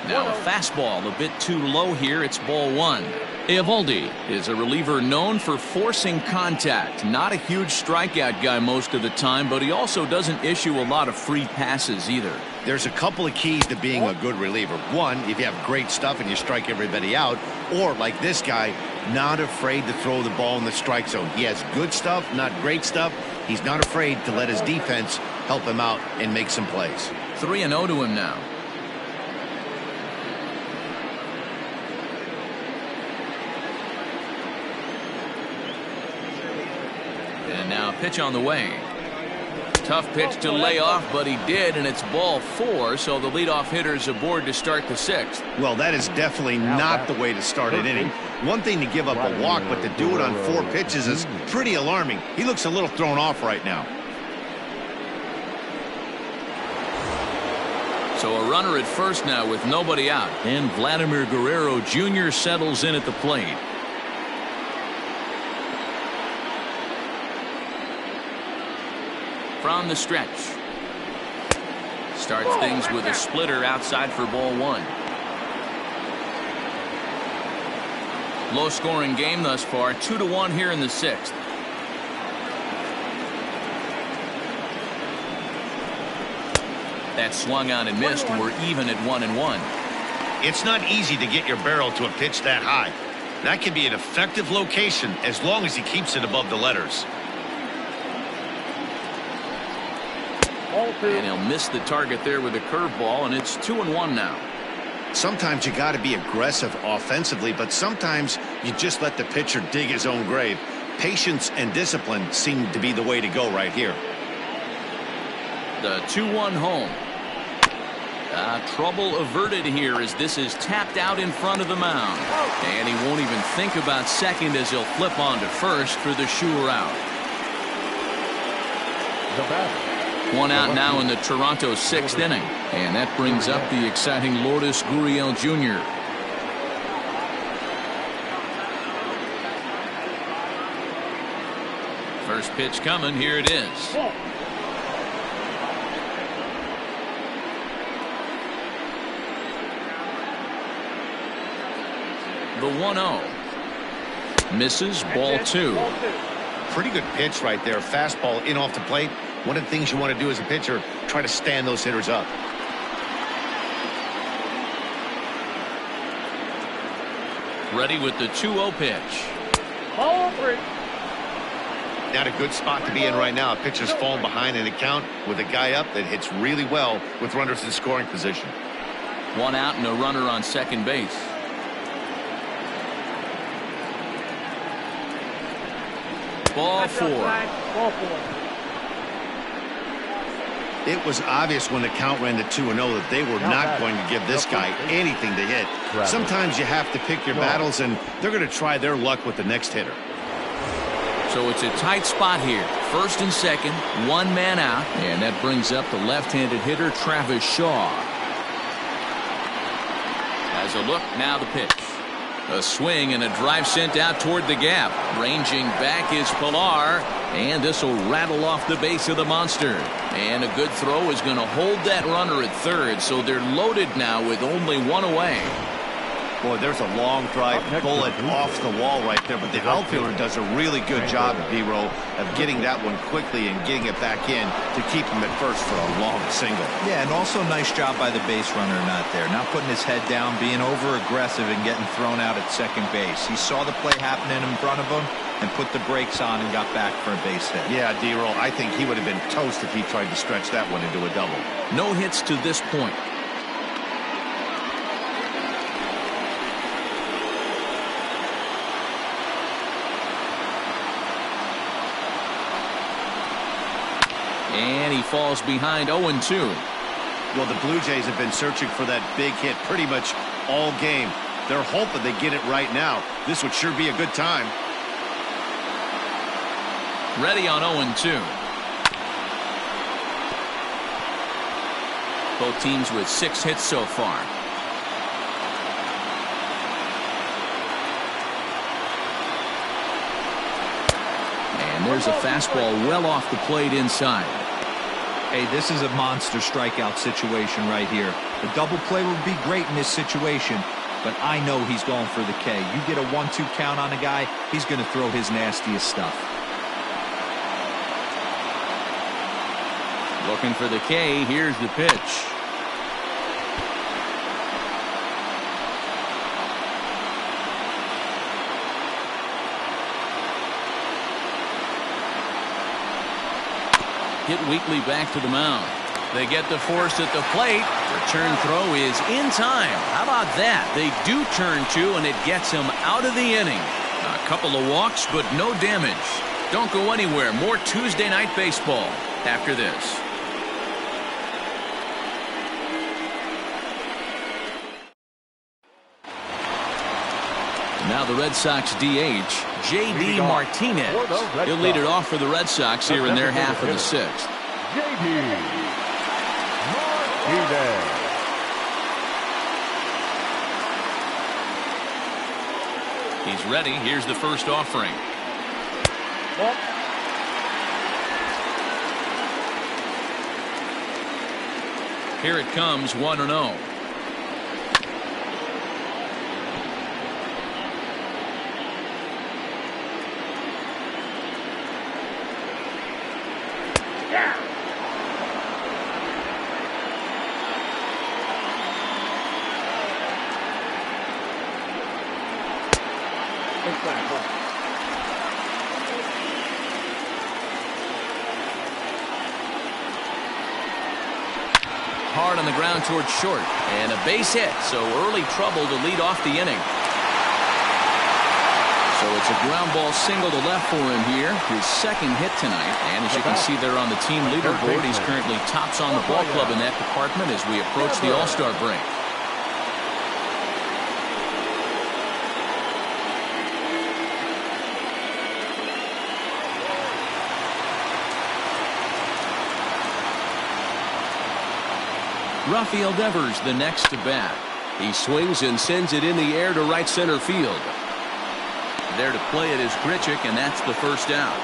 Now a fastball a bit too low here. It's ball 1. Eovaldi is a reliever known for forcing contact. Not a huge strikeout guy most of the time, but he also doesn't issue a lot of free passes either. There's a couple of keys to being a good reliever. One, if you have great stuff and you strike everybody out, or like this guy, not afraid to throw the ball in the strike zone. He has good stuff, not great stuff. He's not afraid to let his defense help him out and make some plays. 3-0 to him now. And now a pitch on the way. Tough pitch to lay off, but he did, and it's ball 4, so the leadoff hitter's aboard to start the 6th. Well, that is definitely not the way to start an inning. One thing to give up a walk, but to do it on 4 pitches is pretty alarming. He looks a little thrown off right now. So a runner at first now with nobody out, and Vladimir Guerrero Jr. settles in at the plate. From the stretch. Starts things with a splitter outside for ball 1. Low scoring game thus far. 2-1 here in the 6th. That swung on and missed. We're even at 1-1. It's not easy to get your barrel to a pitch that high. That can be an effective location as long as he keeps it above the letters. And he'll miss the target there with a curveball, and it's 2-1 now. Sometimes you got to be aggressive offensively, but sometimes you just let the pitcher dig his own grave. Patience and discipline seem to be the way to go right here. The 2-1 home. Trouble averted here as this is tapped out in front of the mound. And he won't even think about second as he'll flip on to first for the sure out. One out now in the Toronto 6th inning. And that brings up the exciting Lourdes Coryell Jr. First pitch coming. Here it is. The 1-0. Misses, ball 2. Pretty good pitch right there. Fastball in off the plate. One of the things you want to do as a pitcher, try to stand those hitters up. Ready with the 2-0 pitch. Ball 3. Not a good spot to be in right now. A pitcher's falling behind in the count with a guy up that hits really well with runners in scoring position. One out and a runner on second base. Ball 4. Ball 4. It was obvious when the count ran to 2-0 that they were not going to give this guy anything to hit. Sometimes you have to pick your battles, and they're going to try their luck with the next hitter. So it's a tight spot here. First and second, one man out, and that brings up the left-handed hitter Travis Shaw. As a look, now the pitch. A swing and a drive sent out toward the gap. Ranging back is Pilar, and this will rattle off the base of the monster. And a good throw is going to hold that runner at third, so they're loaded now with only one away. Boy, there's a long drive bullet off the wall right there, but the outfielder does a really good job, D-Roll, of getting that one quickly and getting it back in to keep him at first for a long single. Yeah, and also nice job by the base runner not there. Not putting his head down, being over-aggressive and getting thrown out at second base. He saw the play happening in front of him and put the brakes on and got back for a base hit. Yeah, D-Roll, I think he would have been toast if he tried to stretch that one into a double. No hits to this point. And he falls behind 0-2. Well, the Blue Jays have been searching for that big hit pretty much all game. They're hoping they get it right now. This would sure be a good time. Ready on 0-2. Both teams with 6 hits so far. And there's a fastball well off the plate inside. Hey, this is a monster strikeout situation right here. The double play would be great in this situation, but I know he's going for the K. You get a 1-2 count on a guy, he's going to throw his nastiest stuff. Looking for the K. Here's the pitch. Hit weakly back to the mound. They get the force at the plate. Return throw is in time. How about that? They do turn 2, and it gets him out of the inning. A couple of walks, but no damage. Don't go anywhere. More Tuesday night baseball after this. Now the Red Sox DH, J.D. Martinez. He'll lead it off for the Red Sox here in their half of the 6th. J.D. Martinez. He's ready. Here's the first offering. Here it comes, 1-0. hard on the ground towards short. And a base hit, so early trouble to lead off the inning. So it's a ground ball single to left for him here. His second hit tonight. And as you can see there on the team leaderboard, he's currently tops on the ball club in that department as we approach the All-Star break. Raphael Devers the next to bat. He swings and sends it in the air to right center field. There to play it is Grichuk, and that's the first out.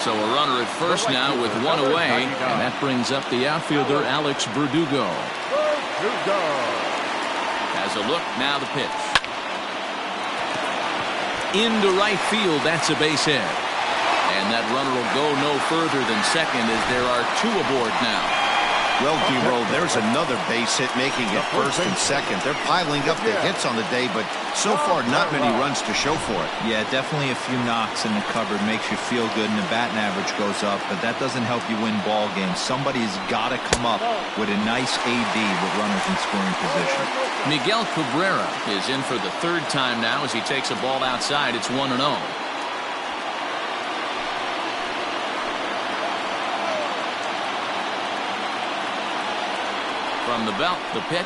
So a runner at first now with one away, and that brings up the outfielder Alex Verdugo. Has a look, now the pitch. Into right field, that's a base hit. And that runner will go no further than second as there are two aboard now. Well, D-Roll, there's another base hit making it first and second. They're piling up the hits on the day, but so far not many runs to show for it. Yeah, definitely a few knocks in the cupboard makes you feel good, and the batting average goes up, but that doesn't help you win ball games. Somebody's got to come up with a nice AB with runners in scoring position. Miguel Cabrera is in for the third time now as he takes a ball outside. It's 1-0. From the belt, the pitch,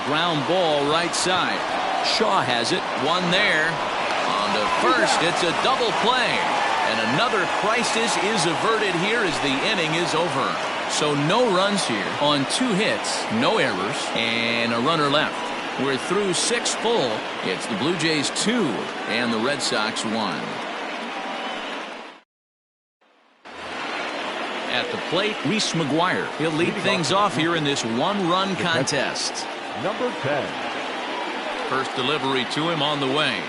ground ball right side. Shaw has it, one there. On to first, it's a double play. And another crisis is averted here as the inning is over. So no runs here on 2 hits, no errors, and a runner left. We're through 6 full. It's the Blue Jays 2 and the Red Sox 1. At the plate, Reese McGuire. He'll lead things off here in this 1-run contest. Number 10. First delivery to him on the way.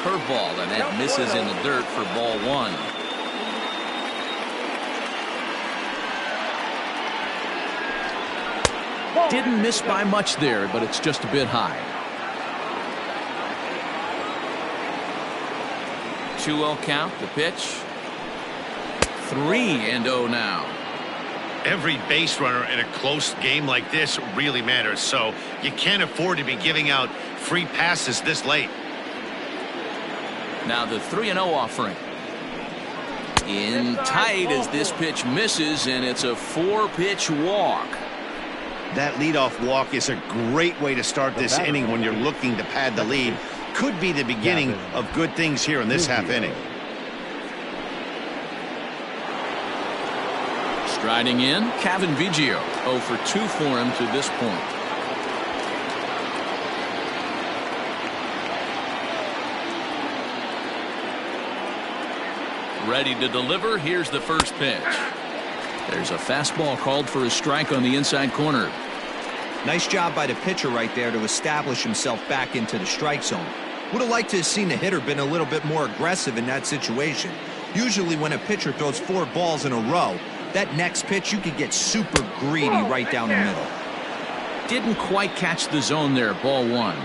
Curveball, and that misses in the dirt for ball 1. Didn't miss by much there, but it's just a bit high. 2-0 count, the pitch. 3-0 now. Every base runner in a close game like this really matters, so you can't afford to be giving out free passes this late. Now the 3-0 offering. In tight as this pitch misses, and it's a 4-pitch walk. That leadoff walk is a great way to start this inning when you're looking to pad the lead. Could be the beginning of good things here in this half inning. Striding in, Kevin Biggio. 0 for 2 for him to this point. Ready to deliver. Here's the first pitch. There's a fastball called for a strike on the inside corner. Nice job by the pitcher right there to establish himself back into the strike zone. Would have liked to have seen the hitter been a little bit more aggressive in that situation. Usually when a pitcher throws 4 balls in a row, that next pitch you could get super greedy right down the middle. Didn't quite catch the zone there. Ball 1.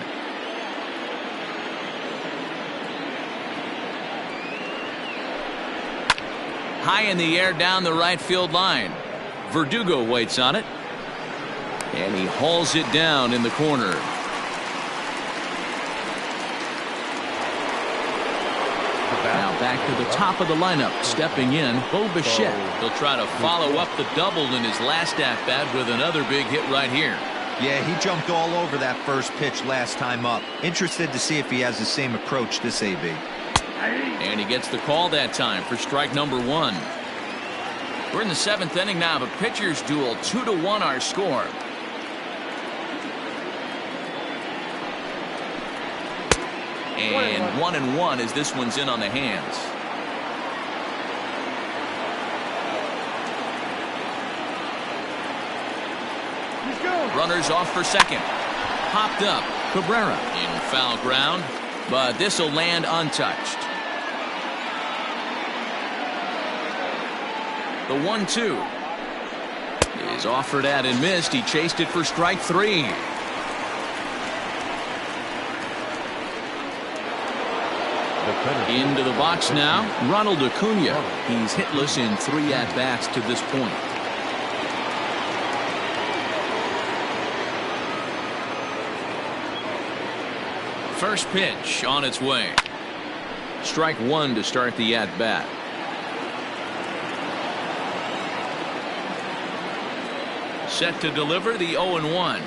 High in the air down the right field line. Verdugo waits on it. And he hauls it down in the corner. Now back to the top of the lineup. Stepping in, Bo Bichette. He'll try to follow up the double in his last at-bat with another big hit right here. Yeah, he jumped all over that first pitch last time up. Interested to see if he has the same approach this AB. And he gets the call that time for strike number 1. We're in the 7th inning now of a pitcher's duel. 2-1 our score. And 1-1 as this one's in on the hands. Runners off for second. Popped up. Cabrera in foul ground, but this will land untouched. The 1-2 is offered at and missed. He chased it for strike 3. Into the box now, Ronald Acuna. He's hitless in 3 at-bats to this point. First pitch on its way. Strike 1 to start the at-bat. Set to deliver the 0-1.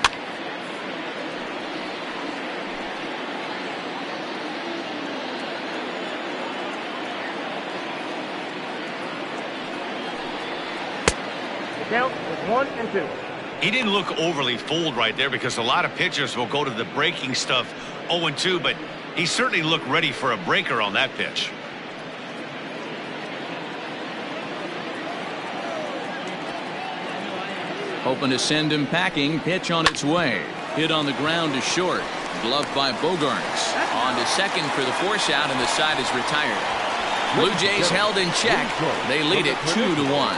The count is 1-2. He didn't look overly fooled right there because a lot of pitchers will go to the breaking stuff 0-2, but he certainly looked ready for a breaker on that pitch. Hoping to send him packing. Pitch on its way. Hit on the ground to short. Gloved by Bogarts. On to second for the force out, and the side is retired. Blue Jays held in check. They lead it 2-1.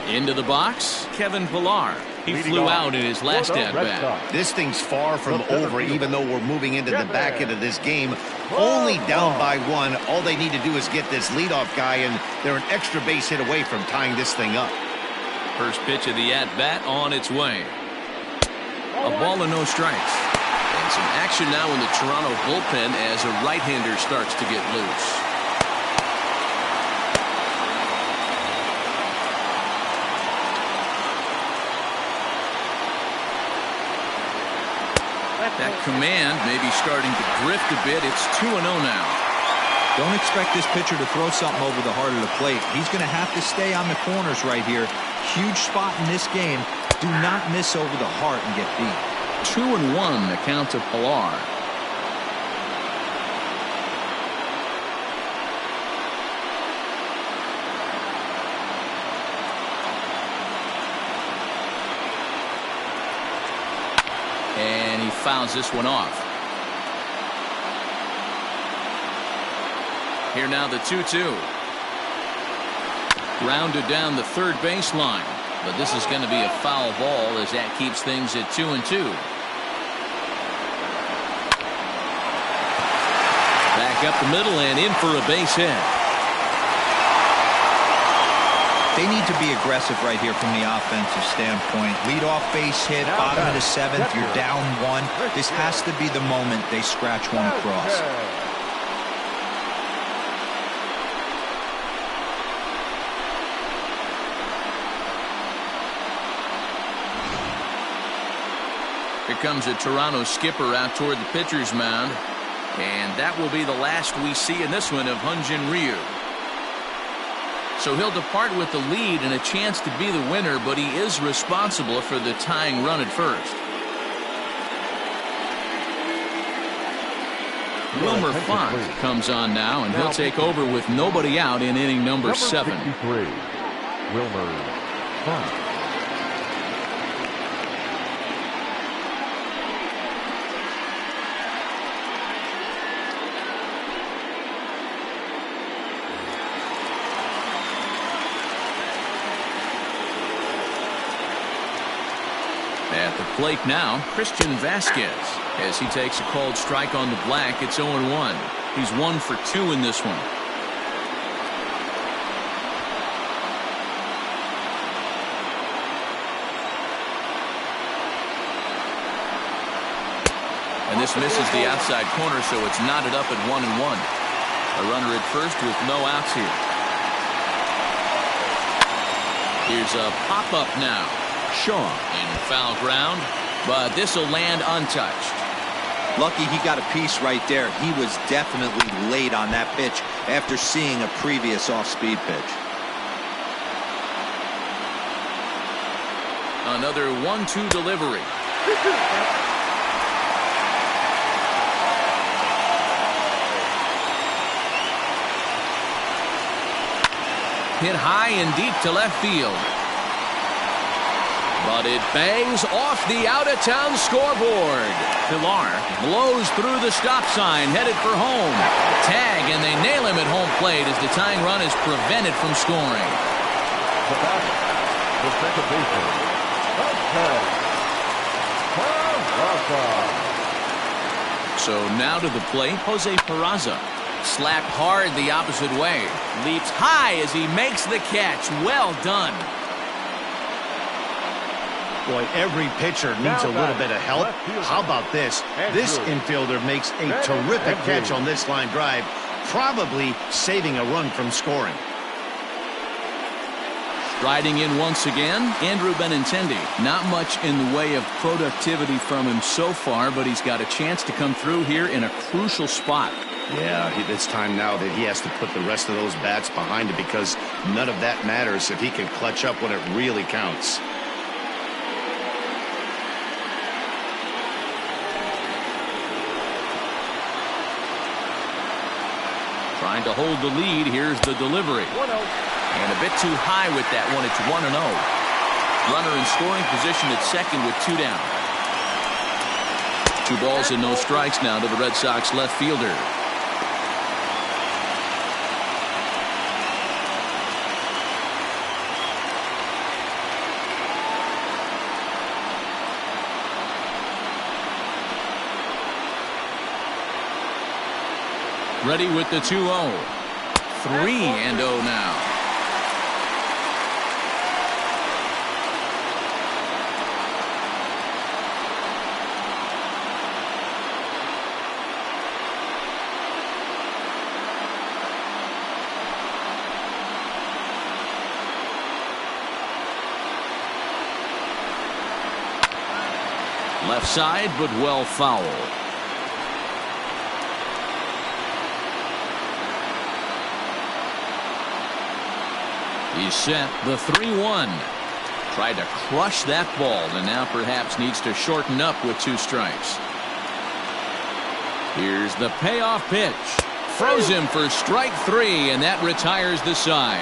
Into the box, Kevin Pillar. He flew out in his last at-bat. This thing's far from over, even though we're moving into the back end of this game. Only down by 1. All they need to do is get this leadoff guy, and they're an extra base hit away from tying this thing up. First pitch of the at-bat on its way. A ball and no strikes. And some action now in the Toronto bullpen as a right-hander starts to get loose. That command may be starting to drift a bit. It's 2-0 now. Don't expect this pitcher to throw something over the heart of the plate. He's going to have to stay on the corners right here. Huge spot in this game. Do not miss over the heart and get beat. 2-1 the count to Pillar. And he fouls this one off. Here now the 2-2. Rounded down the third baseline. But this is going to be a foul ball as that keeps things at 2-2. Back up the middle and in for a base hit. They need to be aggressive right here from the offensive standpoint. Lead off base hit, bottom of the 7th, you're down 1. This has to be the moment they scratch one across. Here comes a Toronto skipper out toward the pitcher's mound. And that will be the last we see in this one of Hyun-Jin Ryu. So he'll depart with the lead and a chance to be the winner, but he is responsible for the tying run at first. Wilmer Font comes on now, and he'll take over with nobody out in inning number 7. 63, Wilmer Font. At the plate now, Christian Vasquez, as he takes a called strike on the black. It's 0-1. He's 1 for 2 in this one. And this misses the outside corner, so it's knotted up at 1-1. A runner at first with no outs here. Here's a pop-up now. Shaw in foul ground, but this will land untouched. Lucky he got a piece right there. He was definitely late on that pitch after seeing a previous off-speed pitch. Another 1-2 delivery. Hit high and deep to left field. But it bangs off the out-of-town scoreboard. Pillar blows through the stop sign, headed for home. Tag, and they nail him at home plate as the tying run is prevented from scoring. the batter, the second baseman, Peraza. So now to the plate, Jose Peraza. Slapped hard the opposite way. Leaps high as he makes the catch. Well done. Boy, every pitcher needs a little bit of help. How about this? This infielder makes a terrific catch on this line drive, probably saving a run from scoring. Riding in once again, Andrew Benintendi. Not much in the way of productivity from him so far, but he's got a chance to come through here in a crucial spot. Yeah, it's time now that he has to put the rest of those bats behind him, because none of that matters if he can clutch up when it really counts. Trying to hold the lead. Here's the delivery. 1-0. And a bit too high with that one. It's 1-0. Runner in scoring position at second with 2 down. 2 balls and no strikes now to the Red Sox left fielder. Ready with the 2-0. 3-0 now. Left side, but well foul. He's set. The 3-1. Tried to crush that ball, and now perhaps needs to shorten up with 2 strikes. Here's the payoff pitch. Throws him for strike 3, and that retires the side.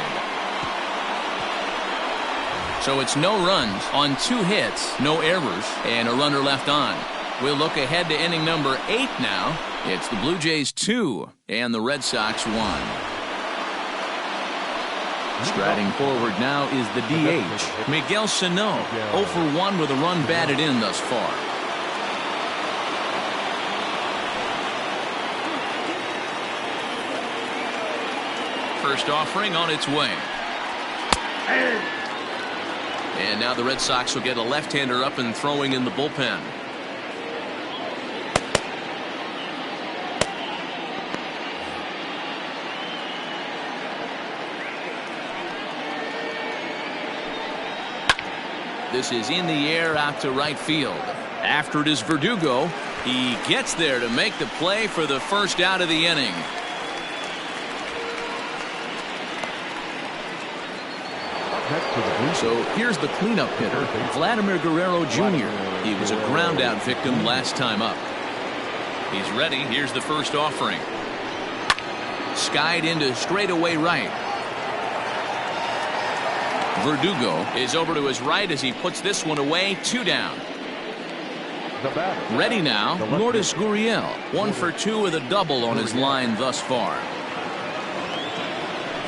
So it's no runs on 2 hits, no errors, and a runner left on. We'll look ahead to inning number 8 now. It's the Blue Jays 2 and the Red Sox 1. Striding forward now is the DH, Miguel Sano, 0 for 1 with a run batted in thus far. First offering on its way. And now the Red Sox will get a left-hander up and throwing in the bullpen. This is in the air out to right field. After it is Verdugo. He gets there to make the play for the first out of the inning. So here's the cleanup hitter, Vladimir Guerrero Jr. He was a ground out victim last time up. He's ready. Here's the first offering. Skied into straightaway right. Verdugo is over to his right as he puts this one away. 2 down. Ready now, Lourdes Coryell. 1 for 2 with a double on his line thus far.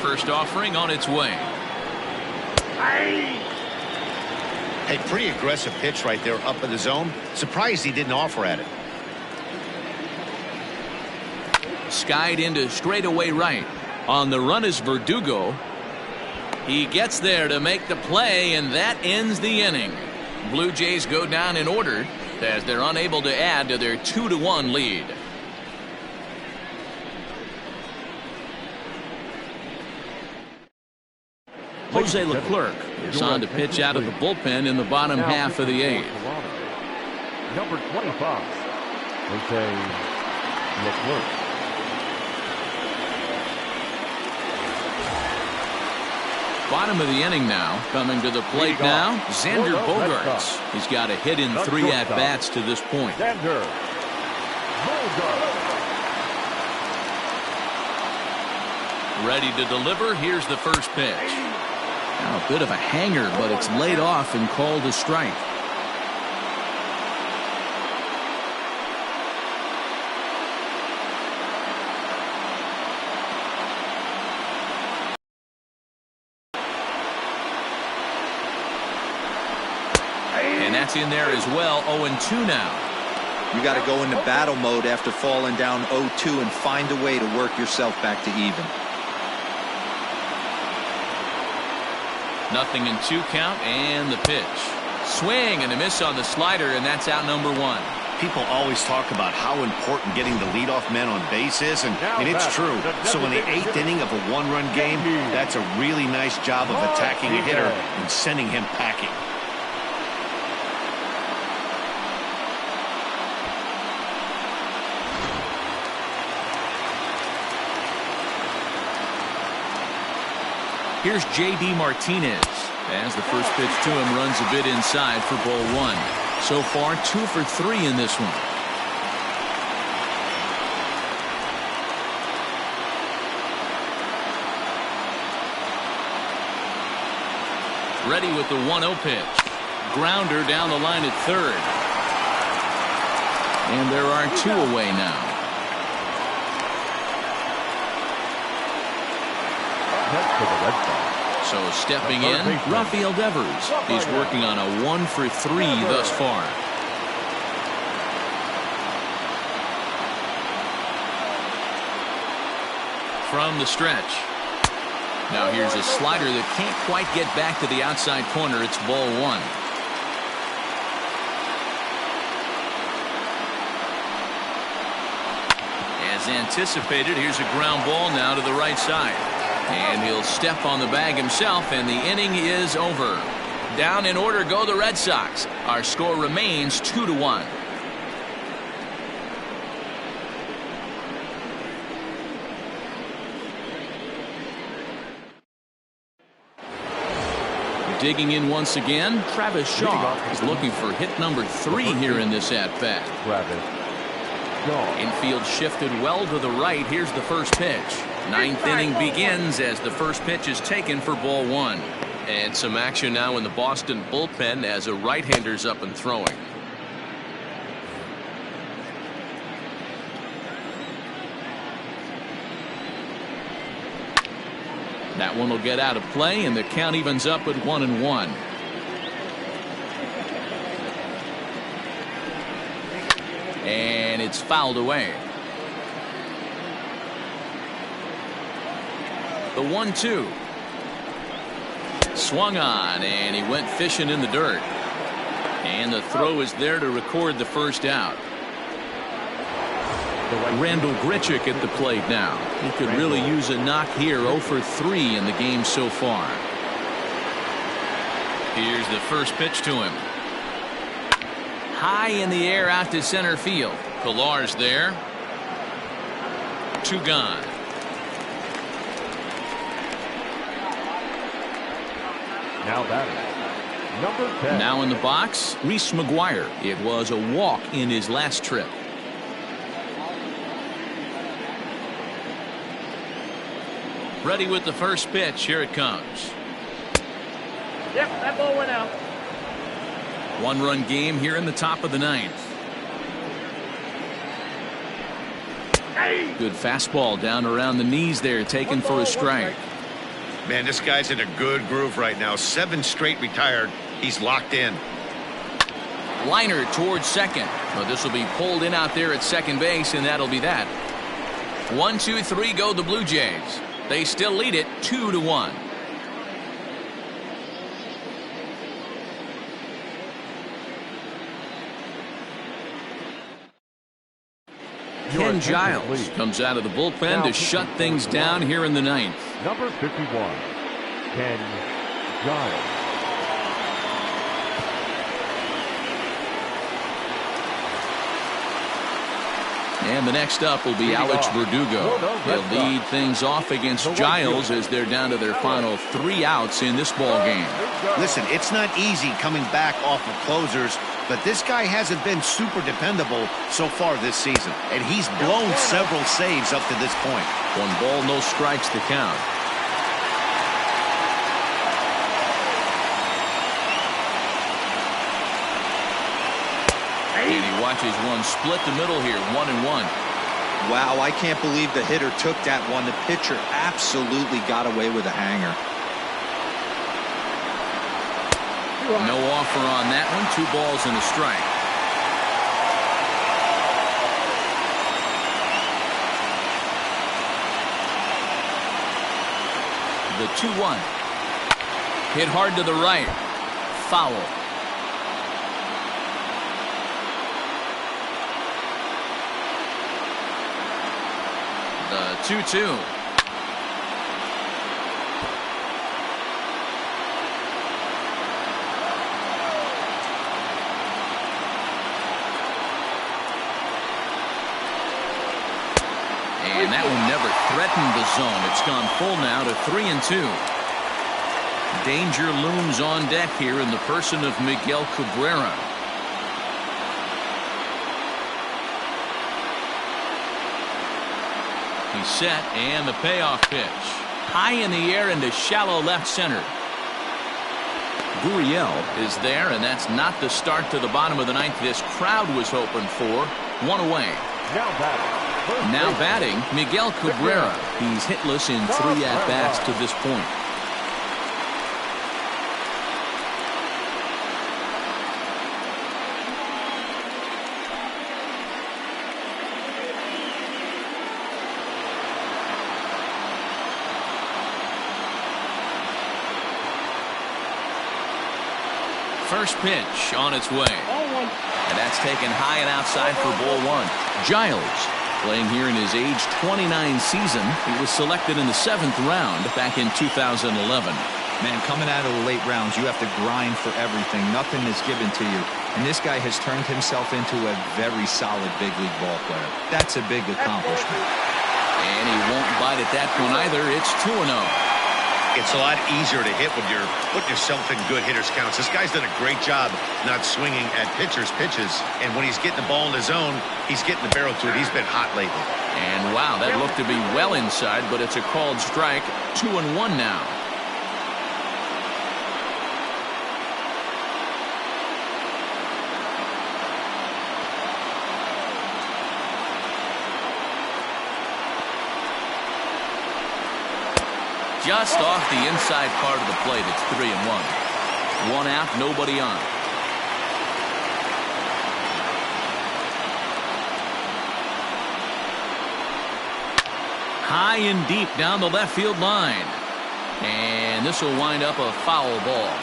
First offering on its way. A pretty aggressive pitch right there up in the zone. Surprised he didn't offer at it. Skied into straightaway right. On the run is Verdugo. He gets there to make the play, and that ends the inning. Blue Jays go down in order as they're unable to add to their 2-1 lead. Jose Leclerc is on to pitch out of the bullpen in the bottom half of the 8th. Number 25, Jose Leclerc. Bottom of the inning now. Coming to the plate now, Xander Bogaerts. He's got a hit in 3 at-bats to this point. Xander Bogaerts. Ready to deliver. Here's the first pitch. Now a bit of a hanger, but it's laid off and called a strike. And that's in there as well. 0-2 now. You got to go into battle mode after falling down 0-2 and find a way to work yourself back to even. 0-2 count, and the pitch. Swing and a miss on the slider, and that's out number 1. People always talk about how important getting the leadoff man on base is, and it's true. So in the 8th inning of a 1-run game, that's a really nice job of attacking a hitter and sending him packing. Here's J.D. Martinez as the first pitch to him runs a bit inside for ball 1. So far 2 for 3 in this one. Ready with the 1-0 pitch. Grounder down the line at third. And there are 2 away now. So stepping in, Raphael Devers. He's working on a 1 for 3 thus far. From the stretch. Now here's a slider that can't quite get back to the outside corner. It's ball 1. As anticipated, here's a ground ball now to the right side. And he'll step on the bag himself, and the inning is over. Down in order go the Red Sox. Our score remains 2-1. Digging in once again, Travis Shaw is looking for hit number 3 here in this at-bat. Infield shifted well to the right. Here's the first pitch. 9th inning begins as the first pitch is taken for ball 1. And some action now in the Boston bullpen as a right-hander's up and throwing. That one will get out of play, and the count evens up at 1-1. And it's fouled away. The 1-2. Swung on, and he went fishing in the dirt. And the throw is there to record the first out. Randall Grichuk at the plate now. He could really use a knock here. 0 for 3 in the game so far. Here's the first pitch to him. High in the air out to center field. Pillar's there. 2 gone. Now batting, number 10. Now in the box, Reese McGuire. It was a walk in his last trip. Ready with the first pitch. Here it comes. Yep, that ball went out. 1-run game here in the top of the 9th. Good fastball down around the knees there, taken for a strike. Man, this guy's in a good groove right now. 7 straight retired. He's locked in. Liner towards second. Well, this will be pulled in out there at second base, and that'll be that. 1, 2, 3 go the Blue Jays. They still lead it 2-1. Ken Giles comes out of the bullpen to shut things down here in the 9th. Number 51, Ken Giles. And the next up will be Alex Verdugo. He'll lead things off against Giles as they're down to their final 3 outs in this ball game. Listen, it's not easy coming back off of closers, but this guy hasn't been super dependable so far this season, and he's blown several saves up to this point. 1 ball, no strikes to count. And he watches one split the middle here, 1-1. Wow, I can't believe the hitter took that one. The pitcher absolutely got away with a hanger. No offer on that one. 2 balls and a strike. The 2-1. Hit hard to the right. Foul. The 2-2. And that one never threatened the zone. It's gone full now to 3-2. Danger looms on deck here in the person of Miguel Cabrera. He's set, and the payoff pitch. High in the air into shallow left center. Guerrero is there, and that's not the start to the bottom of the 9th this crowd was hoping for. 1 away. Now batting, Miguel Cabrera. He's hitless in 3 at-bats to this point. First pitch on its way. And that's taken high and outside for ball 1. Giles playing here in his age 29 season. He was selected in the 7th round back in 2011. Man, coming out of the late rounds, you have to grind for everything. Nothing is given to you. And this guy has turned himself into a very solid big league ball player. That's a big accomplishment. And he won't bite at that one either. It's 2-0. It's a lot easier to hit when you're putting yourself in good hitters counts. This guy's done a great job not swinging at pitchers' pitches. And when he's getting the ball in the zone, he's getting the barrel to it. He's been hot lately. And wow, that looked to be well inside, but it's a called strike. 2-1 now. Just off the inside part of the plate. It's 3-1. 1 out, nobody on. High and deep down the left field line. And this will wind up a foul ball.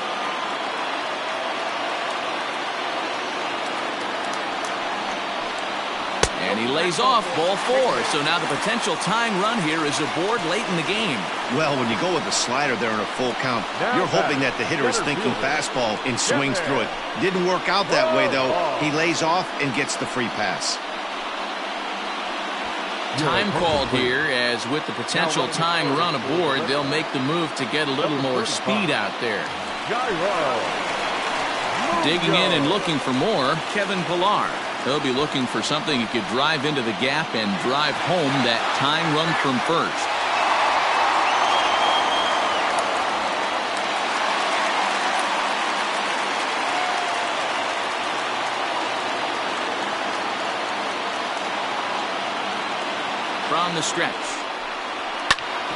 And he lays off ball 4. So now the potential tying run here is aboard late in the game. Well, when you go with the slider there in a full count, you're hoping that the hitter is thinking fastball and swings through it. Didn't work out that way, though. He lays off and gets the free pass. Time called here, as with the potential tying run aboard, they'll make the move to get a little more speed out there. Digging in and looking for more, Kevin Pillar. He'll be looking for something he could drive into the gap and drive home that tying run from first. From the stretch.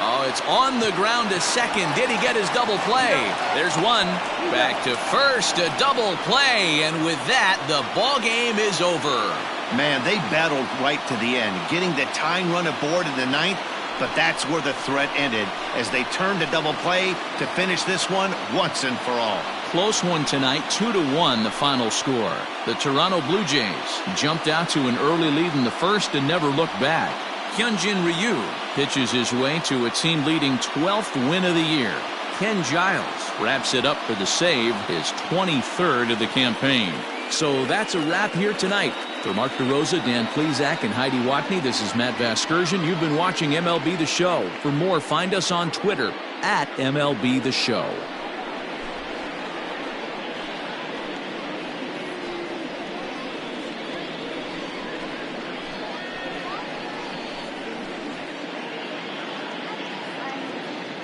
Oh, it's on the ground to second. Did he get his double play? There's one. Back to first, a double play, and with that, the ball game is over. Man, they battled right to the end, getting the tying run aboard in the 9th, but that's where the threat ended as they turned to double play to finish this one once and for all. Close one tonight, 2-1 the final score. The Toronto Blue Jays jumped out to an early lead in the first and never looked back. Hyunjin Ryu pitches his way to a team-leading 12th win of the year. Ken Giles wraps it up for the save, his 23rd of the campaign. So that's a wrap here tonight. For Mark DeRosa, Dan Plesac, and Heidi Watney, this is Matt Vasgersian. You've been watching MLB The Show. For more, find us on Twitter at MLB The Show.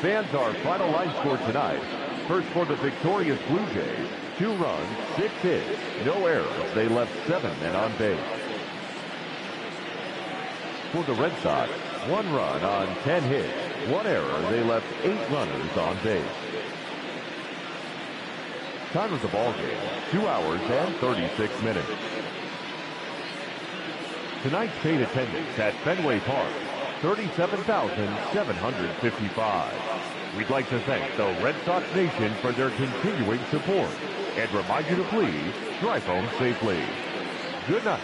Fans, our final line score tonight. First for the victorious Blue Jays, 2 runs, 6 hits, no errors. They left 7 men on base. For the Red Sox, 1 run on 10 hits, 1 error. They left 8 runners on base. Time of the ball game, 2 hours and 36 minutes. Tonight's paid attendance at Fenway Park, 37,755. We'd like to thank the Red Sox Nation for their continuing support and remind you to please drive home safely. Good night.